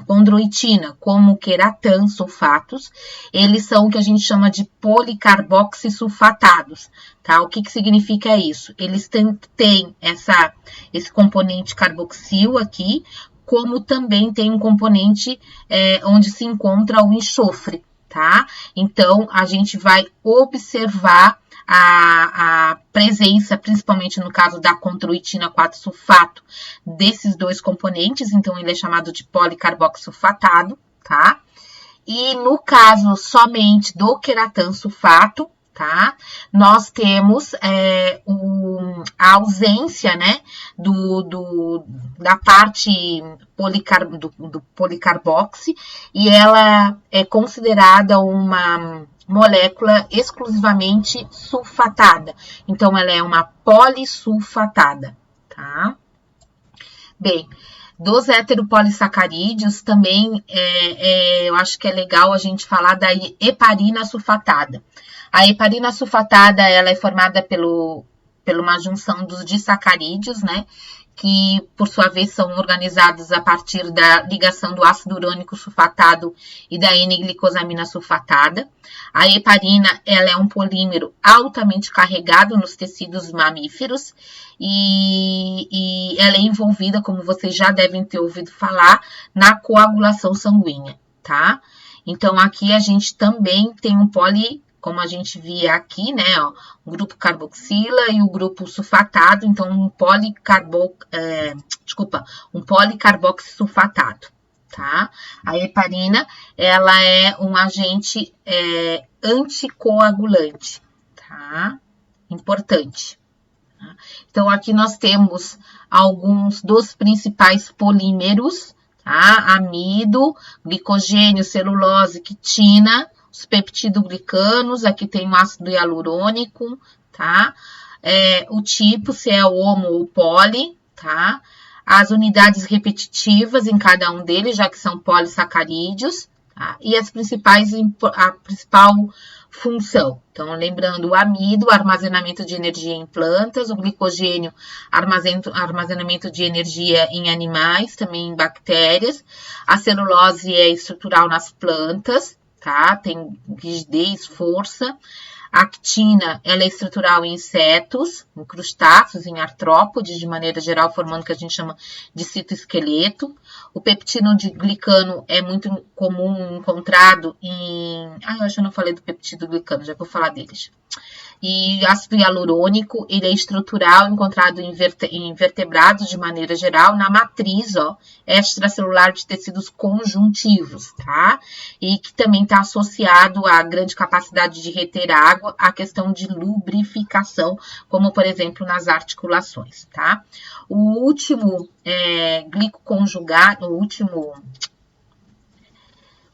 condroitina como o queratansulfatos, eles são o que a gente chama de policarboxisulfatados, tá? O que significa isso? Eles têm esse componente carboxil aqui, como também tem um componente onde se encontra o enxofre, tá? Então, a gente vai observar a presença, principalmente no caso da condroitina 4-sulfato, desses dois componentes, então ele é chamado de policarboxsulfatado, tá? E no caso somente do queratansulfato, tá? Nós temos a ausência, né, da parte do policarboxi, e ela é considerada uma molécula exclusivamente sulfatada. Então, ela é uma polissulfatada, tá? Bem, dos heteropolissacarídeos também eu acho que é legal a gente falar da heparina sulfatada. A heparina sulfatada, ela é formada por uma junção dos disacarídeos, né? Que, por sua vez, são organizados a partir da ligação do ácido urânico sulfatado e da N-glicosamina sulfatada. A heparina, ela é um polímero altamente carregado nos tecidos mamíferos e ela é envolvida, como vocês já devem ter ouvido falar, na coagulação sanguínea, tá? Então, aqui a gente também tem como a gente via aqui, né, ó, o grupo carboxila e o grupo sulfatado, então um policarboxisulfatado, tá? A heparina, ela é um agente anticoagulante, tá? Importante. Tá? Então, aqui nós temos alguns dos principais polímeros, tá? Amido, glicogênio, celulose, quitina, os peptidoglicanos, aqui tem o ácido hialurônico, tá? O tipo, se é homo ou poli, tá? As unidades repetitivas em cada um deles, já que são polissacarídeos, tá? E a principal função. Então, lembrando, o amido, armazenamento de energia em plantas, o glicogênio, armazenamento de energia em animais, também em bactérias. A celulose é estrutural nas plantas, tá? Tem rigidez, força. A actina, ela é estrutural em insetos, em crustáceos, em artrópodes, de maneira geral, formando o que a gente chama de citoesqueleto. O peptidoglicano é muito comum encontrado em... eu acho que eu não falei do peptidoglicano, já vou falar deles. E ácido hialurônico, ele é estrutural, encontrado em vertebrados, de maneira geral, na matriz, extracelular de tecidos conjuntivos, tá? E que também está associado à grande capacidade de reter água, à questão de lubrificação, como, por exemplo, nas articulações, tá? O último glicoconjugado, o último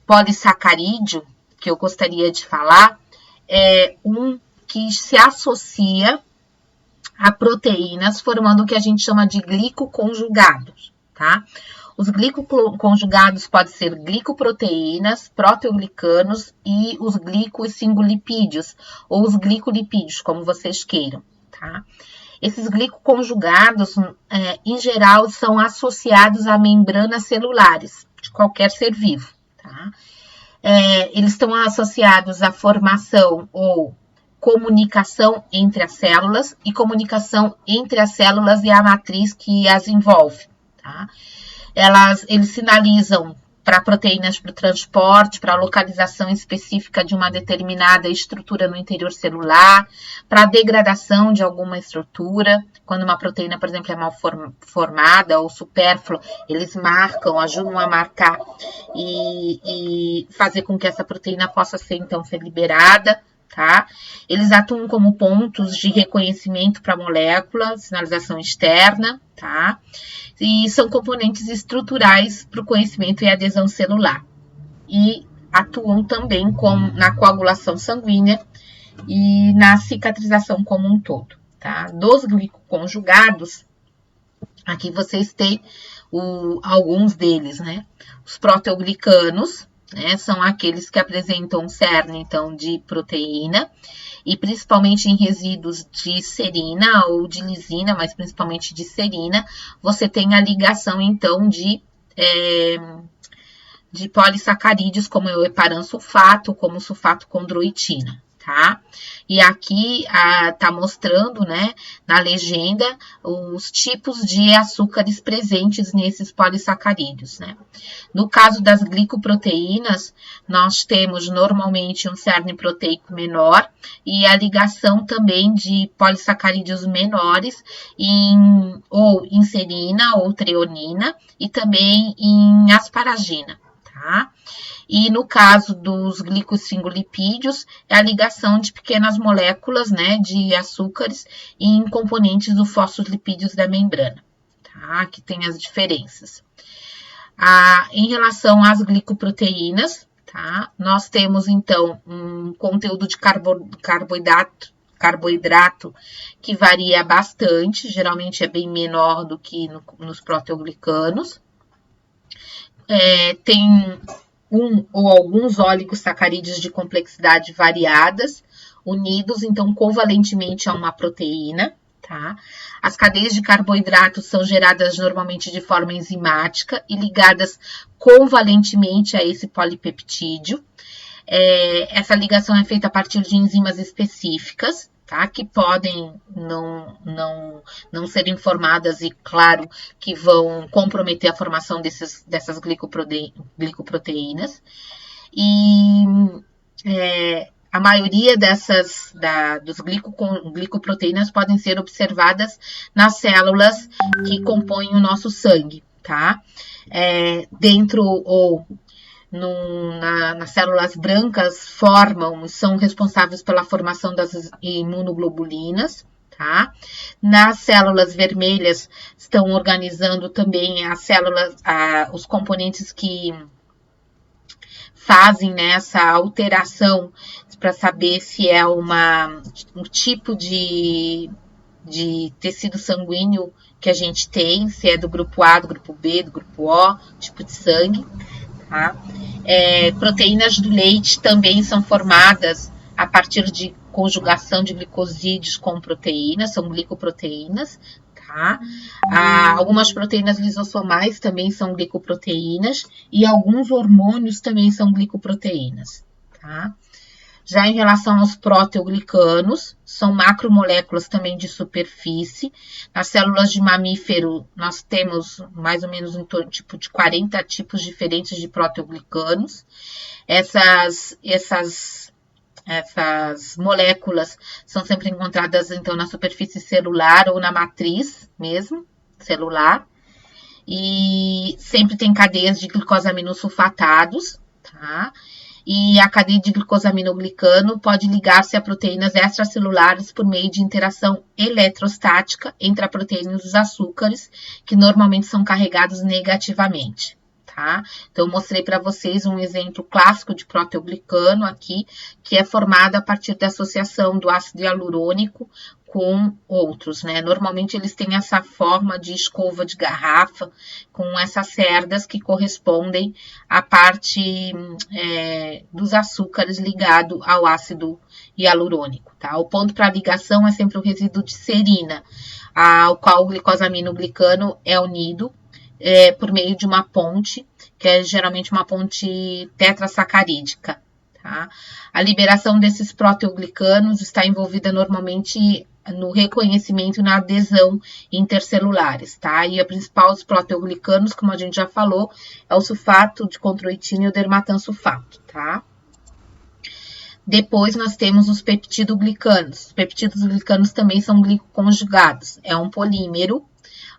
polissacarídeo que eu gostaria de falar é um que se associa a proteínas, formando o que a gente chama de glicoconjugados, tá? Os glicoconjugados podem ser glicoproteínas, proteoglicanos e os glicosingolipídios, ou os glicolipídios, como vocês queiram, tá? Esses glicoconjugados, em geral, são associados a membranas celulares de qualquer ser vivo, tá? Eles estão associados à formação ou comunicação entre as células e comunicação entre as células e a matriz que as envolve, tá? Eles sinalizam para proteínas para o transporte, para a localização específica de uma determinada estrutura no interior celular, para a degradação de alguma estrutura. Quando uma proteína, por exemplo, é mal formada ou supérflua, eles marcam, ajudam a marcar e fazer com que essa proteína possa ser, então, ser liberada. Tá? Eles atuam como pontos de reconhecimento para a molécula, sinalização externa, tá? E são componentes estruturais para o conhecimento e adesão celular. E atuam também na coagulação sanguínea e na cicatrização como um todo, tá? Dos glicoconjugados, aqui vocês têm alguns deles, né? Os proteoglicanos, né, são aqueles que apresentam um cerne, então, de proteína, e principalmente em resíduos de serina ou de lisina, mas principalmente de serina, você tem a ligação, então, de polissacarídeos, como o heparansulfato, como o sulfato condroitina, tá? E aqui tá mostrando, né, na legenda, os tipos de açúcares presentes nesses polissacarídeos, né? No caso das glicoproteínas, nós temos normalmente um cerne proteico menor e a ligação também de polissacarídeos menores ou em serina ou treonina e também em asparagina, tá? E no caso dos glicosfingolipídios, é a ligação de pequenas moléculas, né, de açúcares em componentes do fosfolipídios da membrana, tá? Que tem as diferenças. Em relação às glicoproteínas, tá? Nós temos, então, um conteúdo de carboidrato que varia bastante, geralmente é bem menor do que nos proteoglicanos. Tem ou alguns oligosacarídeos de complexidade variadas, unidos, então, covalentemente a uma proteína, tá? As cadeias de carboidratos são geradas normalmente de forma enzimática e ligadas covalentemente a esse polipeptídeo. Essa ligação é feita a partir de enzimas específicas, tá? Que podem não serem formadas e, claro, que vão comprometer a formação dessas glicoproteínas. E a maioria dos glicoproteínas podem ser observadas nas células que compõem o nosso sangue, tá? Dentro ou nas células brancas são responsáveis pela formação das imunoglobulinas, tá? Nas células vermelhas estão organizando também as células, os componentes que fazem, né, essa alteração para saber se é um tipo de tecido sanguíneo que a gente tem, se é do grupo A, do grupo B, do grupo O, tipo de sangue. Tá? Proteínas do leite também são formadas a partir de conjugação de glicosídeos com proteínas, são glicoproteínas. Tá? Algumas proteínas lisossomais também são glicoproteínas e alguns hormônios também são glicoproteínas. Tá? Já em relação aos proteoglicanos, são macromoléculas também de superfície. Nas células de mamífero, nós temos mais ou menos em torno de 40 tipos diferentes de proteoglicanos. Essas moléculas são sempre encontradas, então, na superfície celular ou na matriz mesmo, celular. E sempre tem cadeias de glicosaminosulfatados, tá? E a cadeia de glicosaminoglicano pode ligar-se a proteínas extracelulares por meio de interação eletrostática entre a proteína e os açúcares, que normalmente são carregados negativamente. Tá? Então, eu mostrei para vocês um exemplo clássico de proteoglicano aqui, que é formado a partir da associação do ácido hialurônico com outros, né? Normalmente eles têm essa forma de escova de garrafa, com essas cerdas que correspondem à parte dos açúcares ligado ao ácido hialurônico, tá? O ponto para ligação é sempre o resíduo de serina, ao qual o glicosaminoglicano é unido por meio de uma ponte, que é geralmente uma ponte tetrassacarídica, tá? A liberação desses proteoglicanos está envolvida normalmente no reconhecimento e na adesão intercelulares, tá? E a principal dos proteoglicanos, como a gente já falou, é o sulfato de controitina e o dermatansulfato, tá? Depois nós temos os peptidoglicanos. Os peptidoglicanos também são glicoconjugados. É um polímero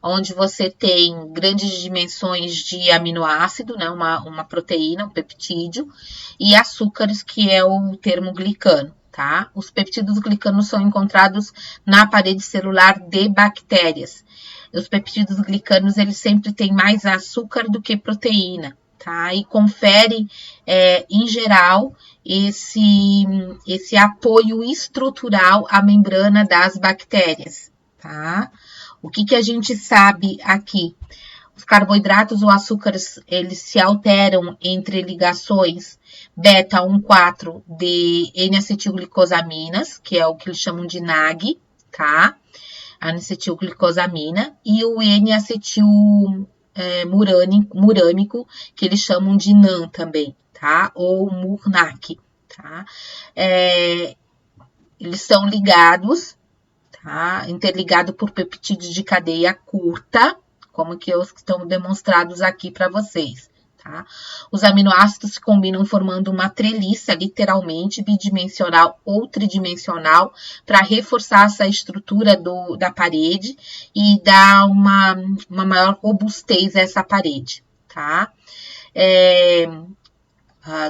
onde você tem grandes dimensões de aminoácido, né, uma proteína, um peptídeo, e açúcares, que é o termo glicano, tá? Os peptídeos glicanos são encontrados na parede celular de bactérias. Os peptídeos glicanos, eles sempre têm mais açúcar do que proteína, tá? E conferem, em geral, esse apoio estrutural à membrana das bactérias, tá? O que a gente sabe aqui? Os carboidratos ou açúcares, eles se alteram entre ligações beta-1,4 de N-acetilglicosaminas, que é o que eles chamam de NAG, tá? N-acetilglicosamina, e o N-acetilmurâmico, que eles chamam de NAN também, tá? Ou MURNAC, tá? Eles são ligados, tá? Interligado por peptídeos de cadeia curta, como que os que estão demonstrados aqui para vocês, tá? Os aminoácidos se combinam formando uma treliça, literalmente, bidimensional ou tridimensional, para reforçar essa estrutura da parede e dar uma maior robustez a essa parede, tá?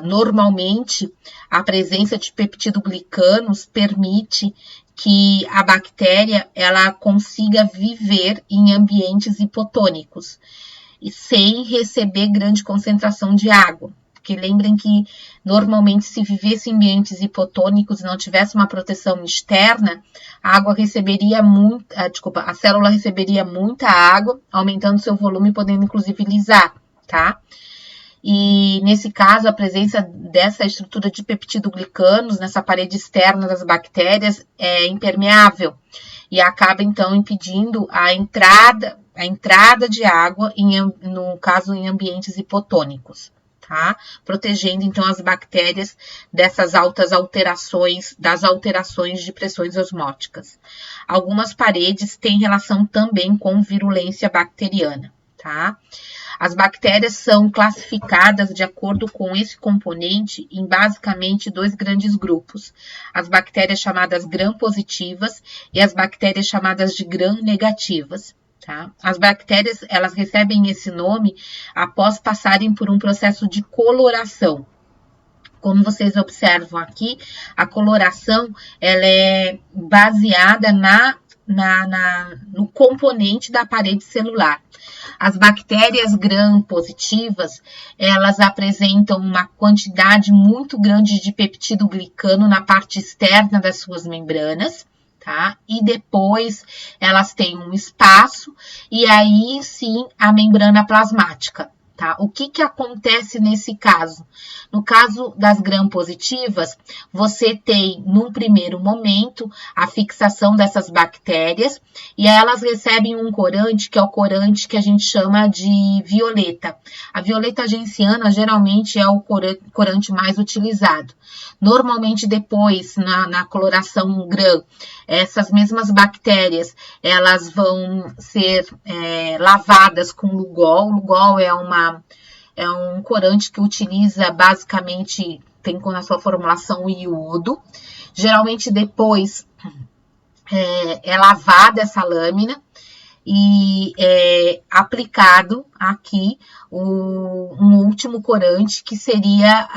Normalmente, a presença de peptidoglicanos permite que a bactéria ela consiga viver em ambientes hipotônicos e sem receber grande concentração de água. Porque lembrem que normalmente se vivesse em ambientes hipotônicos e não tivesse uma proteção externa, a célula receberia muita água, aumentando seu volume e podendo inclusive lisar, tá? E, nesse caso, a presença dessa estrutura de peptidoglicanos nessa parede externa das bactérias é impermeável e acaba, então, impedindo a entrada de água, no caso, em ambientes hipotônicos, tá? Protegendo, então, as bactérias dessas altas alterações, das alterações de pressões osmóticas. Algumas paredes têm relação também com virulência bacteriana, tá? As bactérias são classificadas de acordo com esse componente em basicamente 2 grandes grupos. As bactérias chamadas gram-positivas e as bactérias chamadas de gram-negativas. Tá? As bactérias, elas recebem esse nome após passarem por um processo de coloração. Como vocês observam aqui, a coloração ela é baseada no componente da parede celular. As bactérias gram-positivas, elas apresentam uma quantidade muito grande de peptidoglicano na parte externa das suas membranas, tá? E depois elas têm um espaço e aí sim a membrana plasmática. Tá? O que acontece nesse caso? No caso das gram-positivas, você tem, num primeiro momento, a fixação dessas bactérias e elas recebem um corante, que é o corante que a gente chama de violeta. A violeta genciana, geralmente, é o corante mais utilizado. Normalmente, depois, na coloração gram, essas mesmas bactérias, elas vão ser lavadas com Lugol. Lugol é um corante que utiliza basicamente, tem na sua formulação o iodo. Geralmente depois é lavada essa lâmina e é aplicado aqui um último corante, que seria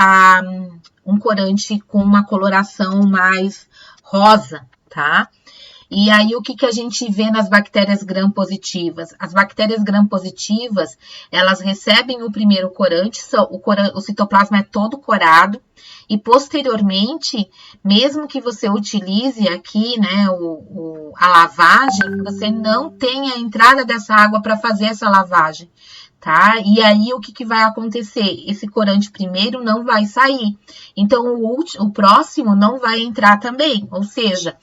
um corante com uma coloração mais rosa, tá? E aí, o que a gente vê nas bactérias gram-positivas? As bactérias gram-positivas, elas recebem o primeiro corante, o citoplasma é todo corado, e posteriormente, mesmo que você utilize aqui, né, a lavagem, você não tem a entrada dessa água para fazer essa lavagem, tá? E aí, o que vai acontecer? Esse corante primeiro não vai sair, então o próximo não vai entrar também, ou seja,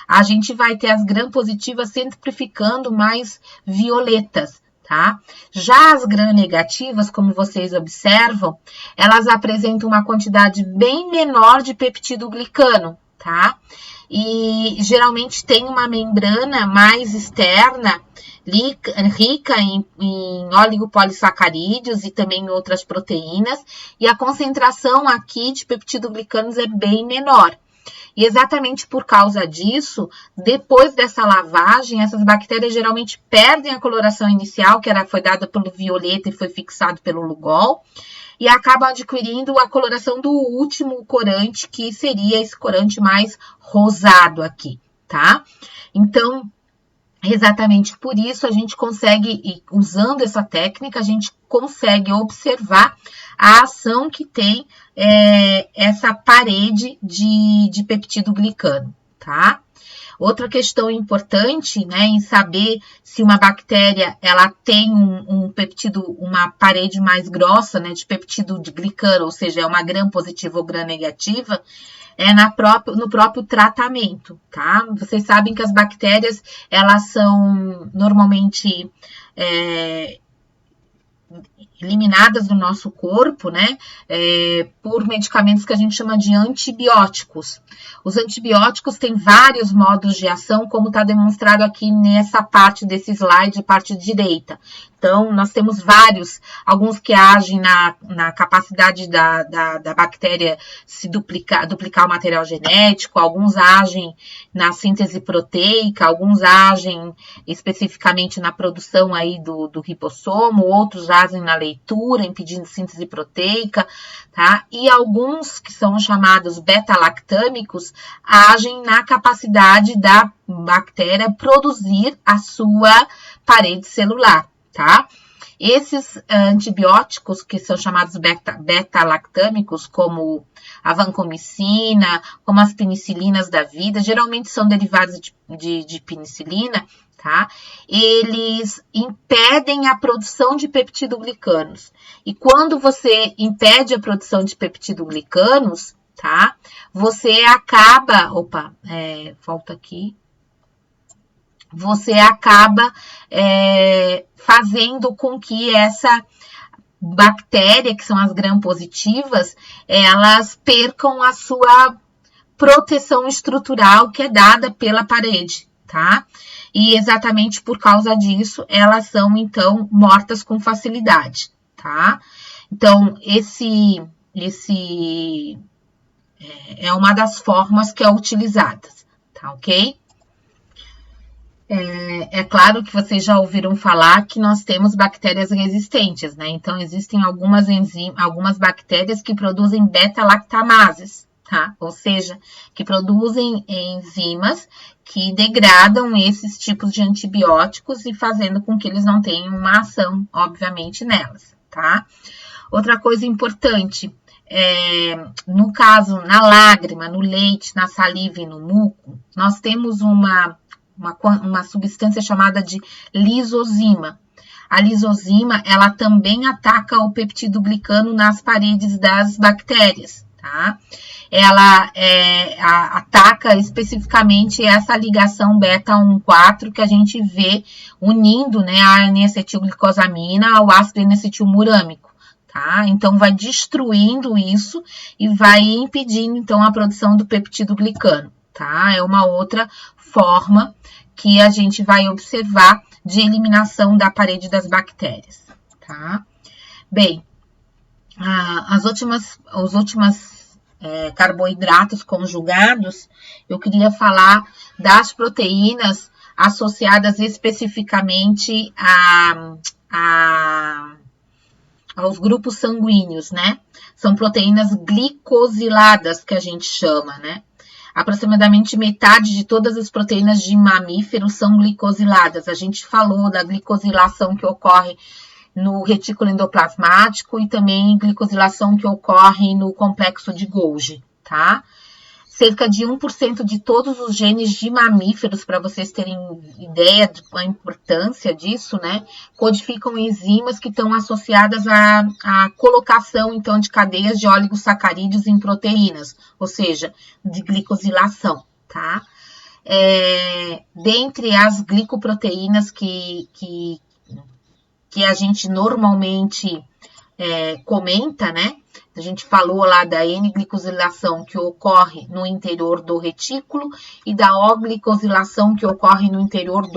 a gente vai ter as gram-positivas sempre ficando mais violetas, tá? Já as gram-negativas, como vocês observam, elas apresentam uma quantidade bem menor de peptidoglicano, tá? E geralmente tem uma membrana mais externa, rica em oligopolissacarídeos e também em outras proteínas, e a concentração aqui de peptidoglicanos é bem menor. E exatamente por causa disso, depois dessa lavagem, essas bactérias geralmente perdem a coloração inicial, que foi dada pelo violeta e foi fixado pelo Lugol, e acabam adquirindo a coloração do último corante, que seria esse corante mais rosado aqui, tá? Então, exatamente por isso, a gente consegue, usando essa técnica, a gente consegue observar a ação que tem essa parede de peptidoglicano, tá? Outra questão importante, né, em saber se uma bactéria ela tem uma parede mais grossa, né, de peptidoglicano, ou seja, é uma gram-positiva ou gram-negativa, no próprio tratamento, tá? Vocês sabem que as bactérias, elas são normalmente eliminadas do nosso corpo, né, por medicamentos que a gente chama de antibióticos. Os antibióticos têm vários modos de ação, como está demonstrado aqui nessa parte desse slide, parte direita. Então, nós temos vários, alguns que agem na capacidade da bactéria se duplicar o material genético, alguns agem na síntese proteica, alguns agem especificamente na produção aí do ribossomo, outros agem na leitura, impedindo síntese proteica, tá? E alguns, que são chamados beta-lactâmicos, agem na capacidade da bactéria produzir a sua parede celular, tá? Esses antibióticos, que são chamados beta-lactâmicos, como a vancomicina, como as penicilinas da vida, geralmente são derivados de penicilina, tá? Eles impedem a produção de peptidoglicanos. E quando você impede a produção de peptidoglicanos, tá? Você acaba... Opa, volta aqui. Você acaba fazendo com que essa bactéria, que são as gram-positivas, elas percam a sua proteção estrutural que é dada pela parede, tá? E exatamente por causa disso, elas são, então, mortas com facilidade, tá? Então, esse é uma das formas que é utilizada, tá ok? É claro que vocês já ouviram falar que nós temos bactérias resistentes, né? Então, existem algumas bactérias que produzem beta-lactamases, tá? Ou seja, que produzem enzimas que degradam esses tipos de antibióticos e fazendo com que eles não tenham uma ação, obviamente, nelas, tá? Outra coisa importante, no caso, na lágrima, no leite, na saliva e no muco, nós temos uma substância chamada de lisozima. A lisozima, ela também ataca o peptidoglicano nas paredes das bactérias, tá? Ela ataca especificamente essa ligação beta-1,4 que a gente vê unindo, né, a N-acetilglicosamina ao ácido N-acetilmurâmico, tá? Então, vai destruindo isso e vai impedindo, então, a produção do peptidoglicano, tá? É uma outra forma que a gente vai observar de eliminação da parede das bactérias, tá? Bem, os últimos carboidratos conjugados, eu queria falar das proteínas associadas especificamente aos grupos sanguíneos, né? São proteínas glicosiladas que a gente chama, né? Aproximadamente metade de todas as proteínas de mamíferos são glicosiladas. A gente falou da glicosilação que ocorre no retículo endoplasmático e também glicosilação que ocorre no complexo de Golgi, tá? Cerca de 1% de todos os genes de mamíferos, para vocês terem ideia da importância disso, né? Codificam enzimas que estão associadas à colocação, então, de cadeias de oligosacarídeos em proteínas, ou seja, de glicosilação, tá? Dentre as glicoproteínas que que a gente normalmente comenta, né? A gente falou lá da N-glicosilação que ocorre no interior do retículo e da O-glicosilação que ocorre no interior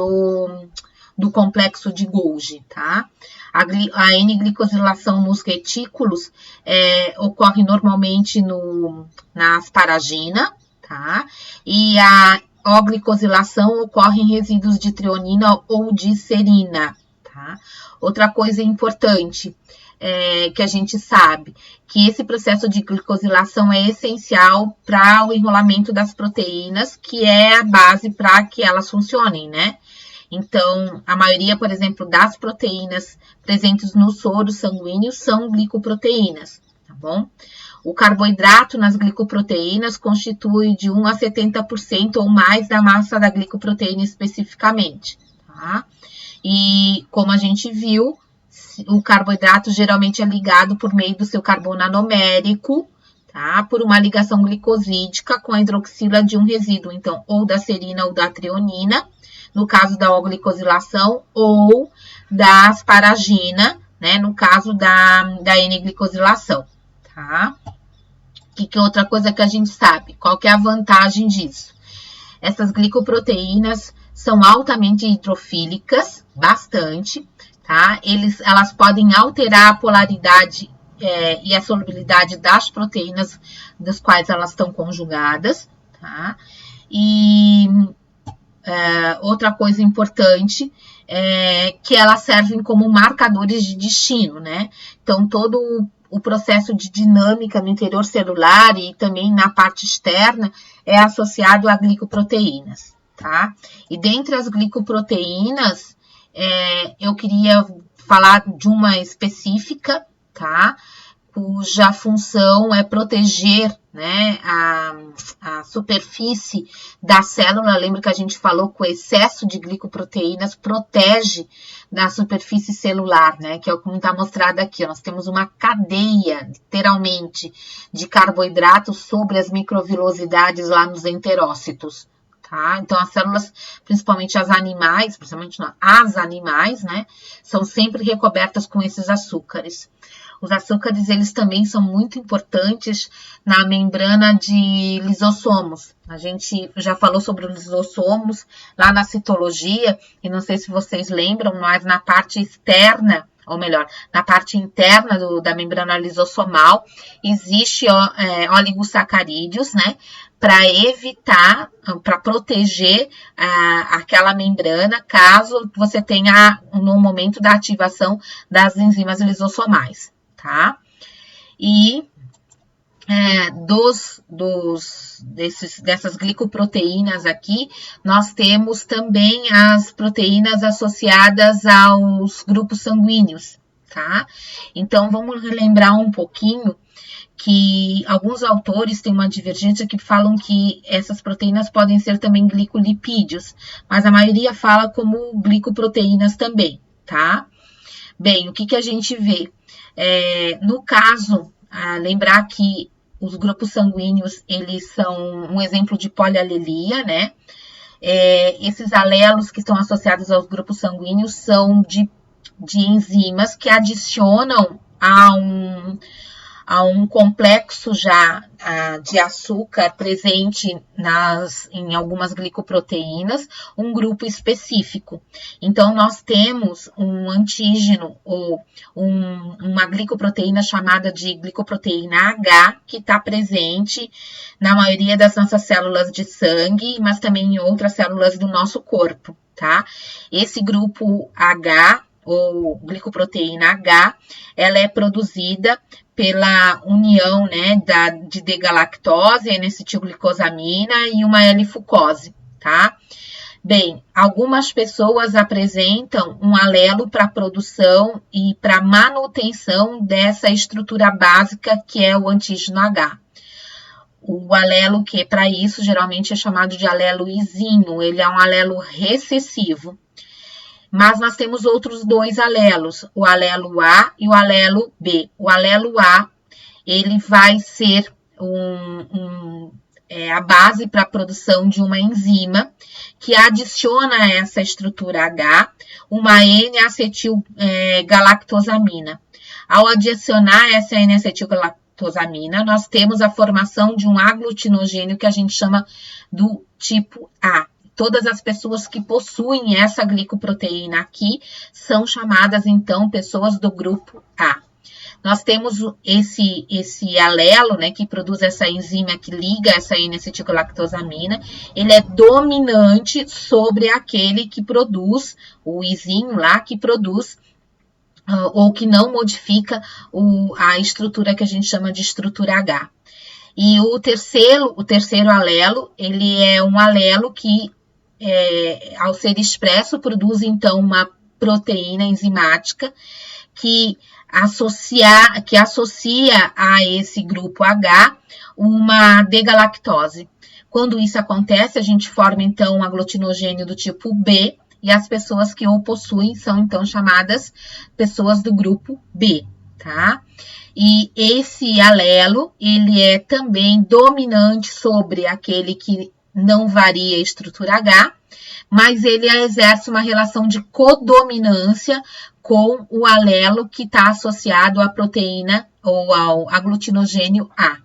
do complexo de Golgi, tá? A N-glicosilação nos retículos ocorre normalmente na asparagina, tá? E a O-glicosilação ocorre em resíduos de treonina ou de serina, tá? Outra coisa importante que a gente sabe que esse processo de glicosilação é essencial para o enrolamento das proteínas, que é a base para que elas funcionem, né? Então, a maioria, por exemplo, das proteínas presentes no soro sanguíneo são glicoproteínas, tá bom? O carboidrato nas glicoproteínas constitui de 1 a 70% ou mais da massa da glicoproteína especificamente, tá? E, como a gente viu, o carboidrato geralmente é ligado por meio do seu carbono nanomérico, tá? Por uma ligação glicosídica com a hidroxila de um resíduo, então, ou da serina ou da treonina, no caso da O-glicosilação, ou da asparagina, né? No caso da N-glicosilação, tá? Que outra coisa que a gente sabe? Qual que é a vantagem disso? Essas glicoproteínas são altamente hidrofílicas, bastante, tá? Elas podem alterar a polaridade e a solubilidade das proteínas das quais elas estão conjugadas, tá? E outra coisa importante é que elas servem como marcadores de destino, né? Então, todo o processo de dinâmica no interior celular e também na parte externa é associado a glicoproteínas, tá? E dentre as glicoproteínas, eu queria falar de uma específica, tá? Cuja função é proteger, né, a superfície da célula. Lembra que a gente falou que o excesso de glicoproteínas protege da superfície celular, né, que é o que está mostrado aqui. Nós temos uma cadeia, literalmente, de carboidratos sobre as microvilosidades lá nos enterócitos. Tá? Então, as células, principalmente as animais, né, são sempre recobertas com esses açúcares. Os açúcares, eles também são muito importantes na membrana de lisossomos. A gente já falou sobre os lisossomos lá na citologia, e não sei se vocês lembram, mas na parte externa, ou melhor, na parte interna da membrana lisossomal, existe oligosacarídeos, né? Para evitar, para proteger aquela membrana, caso você tenha no momento da ativação das enzimas lisossomais, tá? E dessas glicoproteínas aqui, nós temos também as proteínas associadas aos grupos sanguíneos, tá? Então, vamos relembrar um pouquinho que alguns autores têm uma divergência que falam que essas proteínas podem ser também glicolipídios, mas a maioria fala como glicoproteínas também, tá? Bem, o que a gente vê? No caso, lembrar que os grupos sanguíneos, eles são um exemplo de polialelia, né? Esses alelos que estão associados aos grupos sanguíneos são de enzimas que adicionam a um complexo já de açúcar presente em algumas glicoproteínas, um grupo específico. Então, nós temos um antígeno ou uma glicoproteína chamada de glicoproteína H, que está presente na maioria das nossas células de sangue, mas também em outras células do nosso corpo, tá? Esse grupo H, ou glicoproteína H, ela é produzida pela união, né, de D-galactose, N-acetilglicosamina e uma L-fucose, tá? Bem, algumas pessoas apresentam um alelo para produção e para manutenção dessa estrutura básica que é o antígeno H. O alelo que para isso geralmente é chamado de alelo isino, ele é um alelo recessivo. Mas nós temos outros dois alelos, o alelo A e o alelo B. O alelo A, ele vai ser a base para a produção de uma enzima que adiciona a essa estrutura H uma N-acetilgalactosamina. Ao adicionar essa N-acetilgalactosamina, nós temos a formação de um aglutinogênio que a gente chama do tipo A. Todas as pessoas que possuem essa glicoproteína aqui são chamadas, então, pessoas do grupo A. Nós temos esse alelo, né, que produz essa enzima que liga essa N-acetilgalactosamina. Ele é dominante sobre aquele que produz, o izinho lá, que produz ou que não modifica a estrutura que a gente chama de estrutura H. E o terceiro alelo, ele é um alelo que, ao ser expresso, produz, então, uma proteína enzimática que associa a esse grupo H uma D-galactose. Quando isso acontece, a gente forma, então, um aglutinogênio do tipo B, e as pessoas que o possuem são, então, chamadas pessoas do grupo B, tá? E esse alelo, ele é também dominante sobre aquele que não varia a estrutura H, mas ele exerce uma relação de codominância com o alelo que está associado à proteína ou ao aglutinogênio A.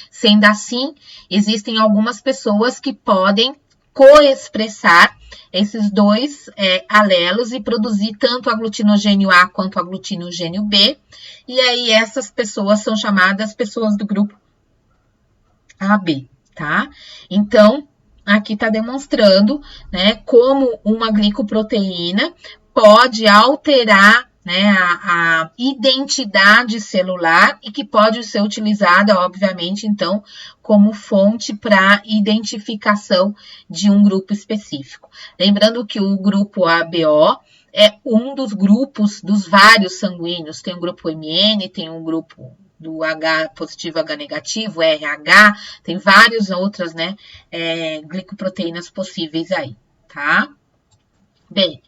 Sendo assim, existem algumas pessoas que podem coexpressar esses dois alelos e produzir tanto aglutinogênio A quanto aglutinogênio B, e aí essas pessoas são chamadas pessoas do grupo AB, tá? Então, aqui está demonstrando, né, como uma glicoproteína pode alterar, né, a identidade celular e que pode ser utilizada, obviamente, então, como fonte para identificação de um grupo específico. Lembrando que o grupo ABO é um dos grupos dos vários sanguíneos. Tem o grupo MN, tem um grupo do H positivo, H negativo, RH, tem várias outras, né, glicoproteínas possíveis aí, tá? Bem,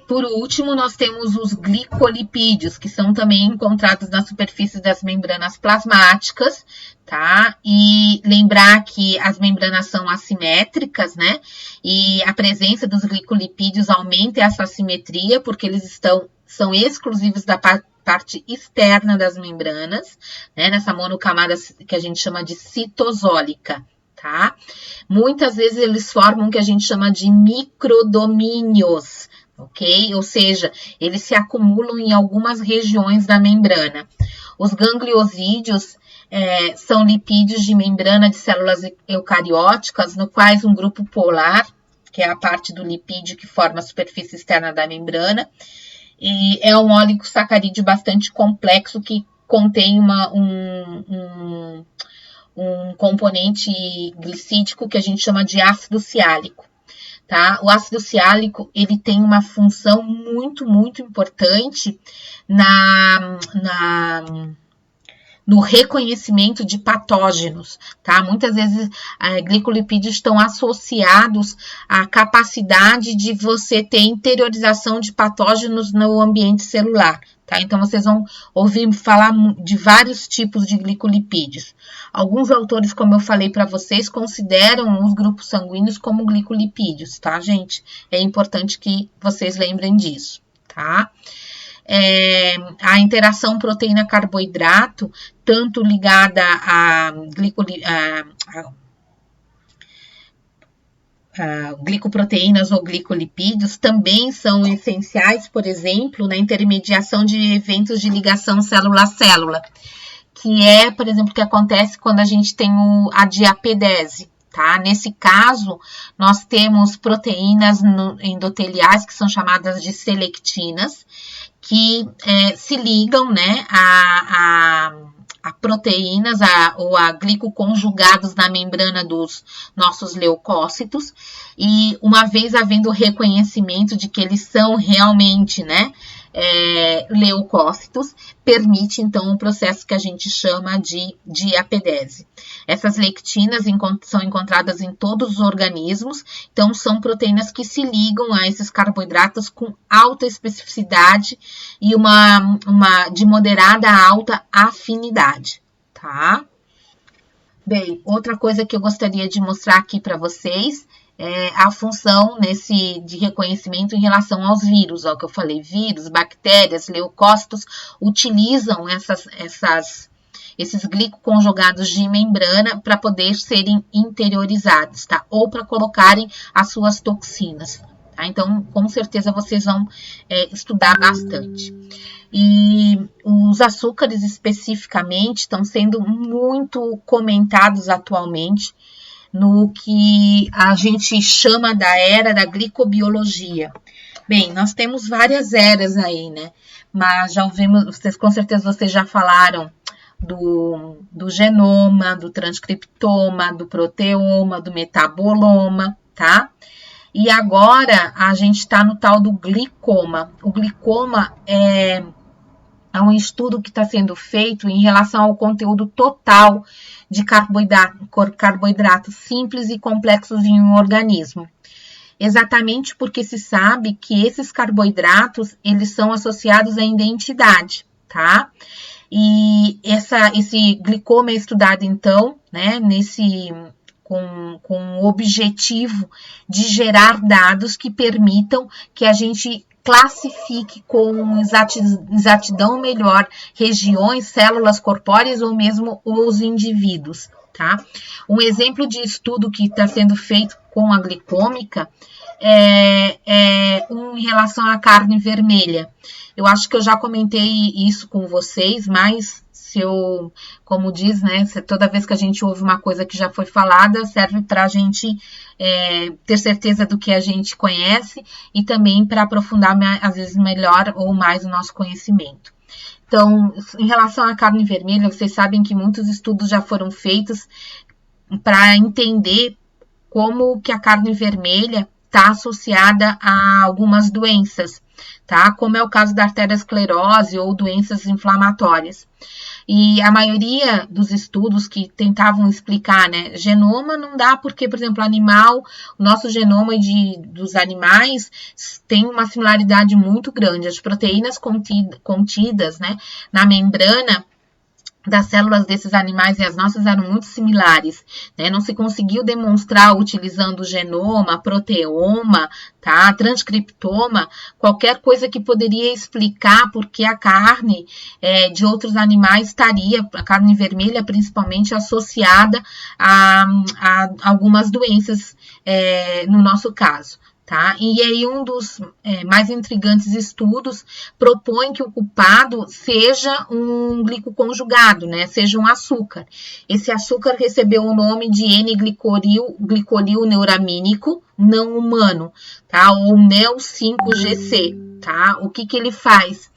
por último, nós temos os glicolipídios, que são também encontrados na superfície das membranas plasmáticas, tá? E lembrar que as membranas são assimétricas, né? E a presença dos glicolipídios aumenta essa assimetria, porque eles são exclusivos da parte externa das membranas, né? Nessa monocamada que a gente chama de citosólica, tá? Muitas vezes eles formam o que a gente chama de microdomínios, ok? Ou seja, eles se acumulam em algumas regiões da membrana. Os gangliosídeos são lipídios de membrana de células eucarióticas, no quais um grupo polar, que é a parte do lipídio que forma a superfície externa da membrana, e é um oligosacarídeo bastante complexo que contém um componente glicídico que a gente chama de ácido siálico, tá? O ácido siálico, ele tem uma função muito, muito importante no reconhecimento de patógenos, tá? Muitas vezes, glicolipídios estão associados à capacidade de você ter interiorização de patógenos no ambiente celular, tá? Então, vocês vão ouvir falar de vários tipos de glicolipídios. Alguns autores, como eu falei para vocês, consideram os grupos sanguíneos como glicolipídios, tá, gente? É importante que vocês lembrem disso, tá? A interação proteína-carboidrato, tanto ligada a glicoproteínas ou glicolipídios, também são essenciais, por exemplo, na intermediação de eventos de ligação célula-célula, que é, por exemplo, o que acontece quando a gente tem a diapedese. Tá? Nesse caso, nós temos proteínas endoteliais, que são chamadas de selectinas, que se ligam, né, a proteínas ou a glicoconjugados na membrana dos nossos leucócitos, e uma vez havendo reconhecimento de que eles são realmente, né, leucócitos, permite então um processo que a gente chama de diapedese. Essas lectinas são encontradas em todos os organismos, então são proteínas que se ligam a esses carboidratos com alta especificidade e de moderada a alta afinidade, tá? Bem, outra coisa que eu gostaria de mostrar aqui para vocês é a função de reconhecimento em relação aos vírus, ó, que eu falei, vírus, bactérias, leucócitos utilizam esses glicoconjugados de membrana para poder serem interiorizados, tá? Ou para colocarem as suas toxinas, tá? Então, com certeza vocês vão estudar bastante. E os açúcares especificamente estão sendo muito comentados atualmente no que a gente chama da era da glicobiologia. Bem, nós temos várias eras aí, né? Mas já ouvimos, com certeza vocês já falaram do genoma, do transcriptoma, do proteoma, do metaboloma, tá? E agora a gente está no tal do glicoma. O glicoma é um estudo que está sendo feito em relação ao conteúdo total de carboidratos simples e complexos em um organismo. Exatamente porque se sabe que esses carboidratos, eles são associados à identidade, tá? E esse glicoma é estudado, então, né, com o objetivo de gerar dados que permitam que a gente classifique com exatidão melhor regiões, células corpóreas ou mesmo os indivíduos, tá? Um exemplo de estudo que está sendo feito com a glicômica em relação à carne vermelha. Eu acho que eu já comentei isso com vocês, mas como diz, né, toda vez que a gente ouve uma coisa que já foi falada, serve para a gente ter certeza do que a gente conhece e também para aprofundar, às vezes, melhor ou mais o nosso conhecimento. Então, em relação à carne vermelha, vocês sabem que muitos estudos já foram feitos para entender como que a carne vermelha está associada a algumas doenças, tá? Como é o caso da arteriosclerose ou doenças inflamatórias. E a maioria dos estudos que tentavam explicar, né, genoma não dá porque, por exemplo, o nosso genoma dos animais tem uma similaridade muito grande. As proteínas contidas, né, na membrana das células desses animais e as nossas eram muito similares, né? Não se conseguiu demonstrar utilizando o genoma, proteoma, tá? Transcriptoma, qualquer coisa que poderia explicar por que a carne de outros animais a carne vermelha principalmente, associada a algumas doenças no nosso caso. Tá? E aí um dos mais intrigantes estudos propõe que o culpado seja um glicoconjugado, né? Seja um açúcar. Esse açúcar recebeu o nome de N-glicolil neuramínico não humano, tá? Ou NEL5-GC, tá? O que ele faz?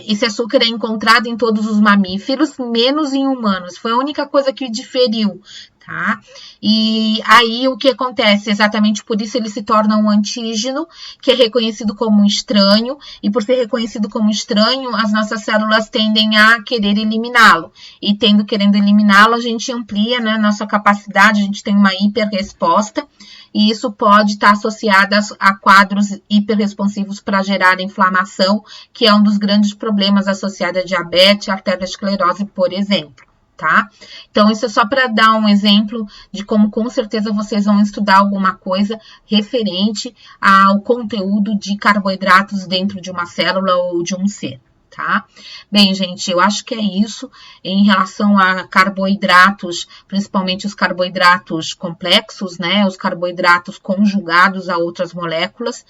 Esse açúcar é encontrado em todos os mamíferos, menos em humanos. Foi a única coisa que diferiu, tá? E aí o que acontece? Exatamente por isso ele se torna um antígeno, que é reconhecido como estranho, e por ser reconhecido como estranho, as nossas células tendem a querer eliminá-lo. E querendo eliminá-lo, a gente amplia, né, nossa capacidade, a gente tem uma hiperresposta, e isso pode estar associado a quadros hiperresponsivos para gerar inflamação, que é um dos grandes problemas associados a diabetes e arteriosclerose, por exemplo. Tá? Então, isso é só para dar um exemplo de como, com certeza, vocês vão estudar alguma coisa referente ao conteúdo de carboidratos dentro de uma célula ou de um ser. Tá? Bem, gente, eu acho que é isso em relação a carboidratos, principalmente os carboidratos complexos, né? Os carboidratos conjugados a outras moléculas,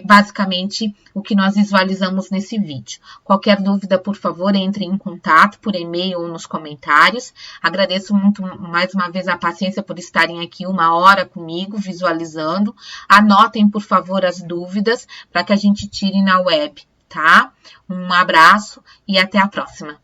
basicamente o que nós visualizamos nesse vídeo. Qualquer dúvida, por favor, entre em contato por e-mail ou nos comentários. Agradeço muito mais uma vez a paciência por estarem aqui 1 hora comigo visualizando. Anotem, por favor, as dúvidas para que a gente tire na web. Tá? Um abraço e até a próxima.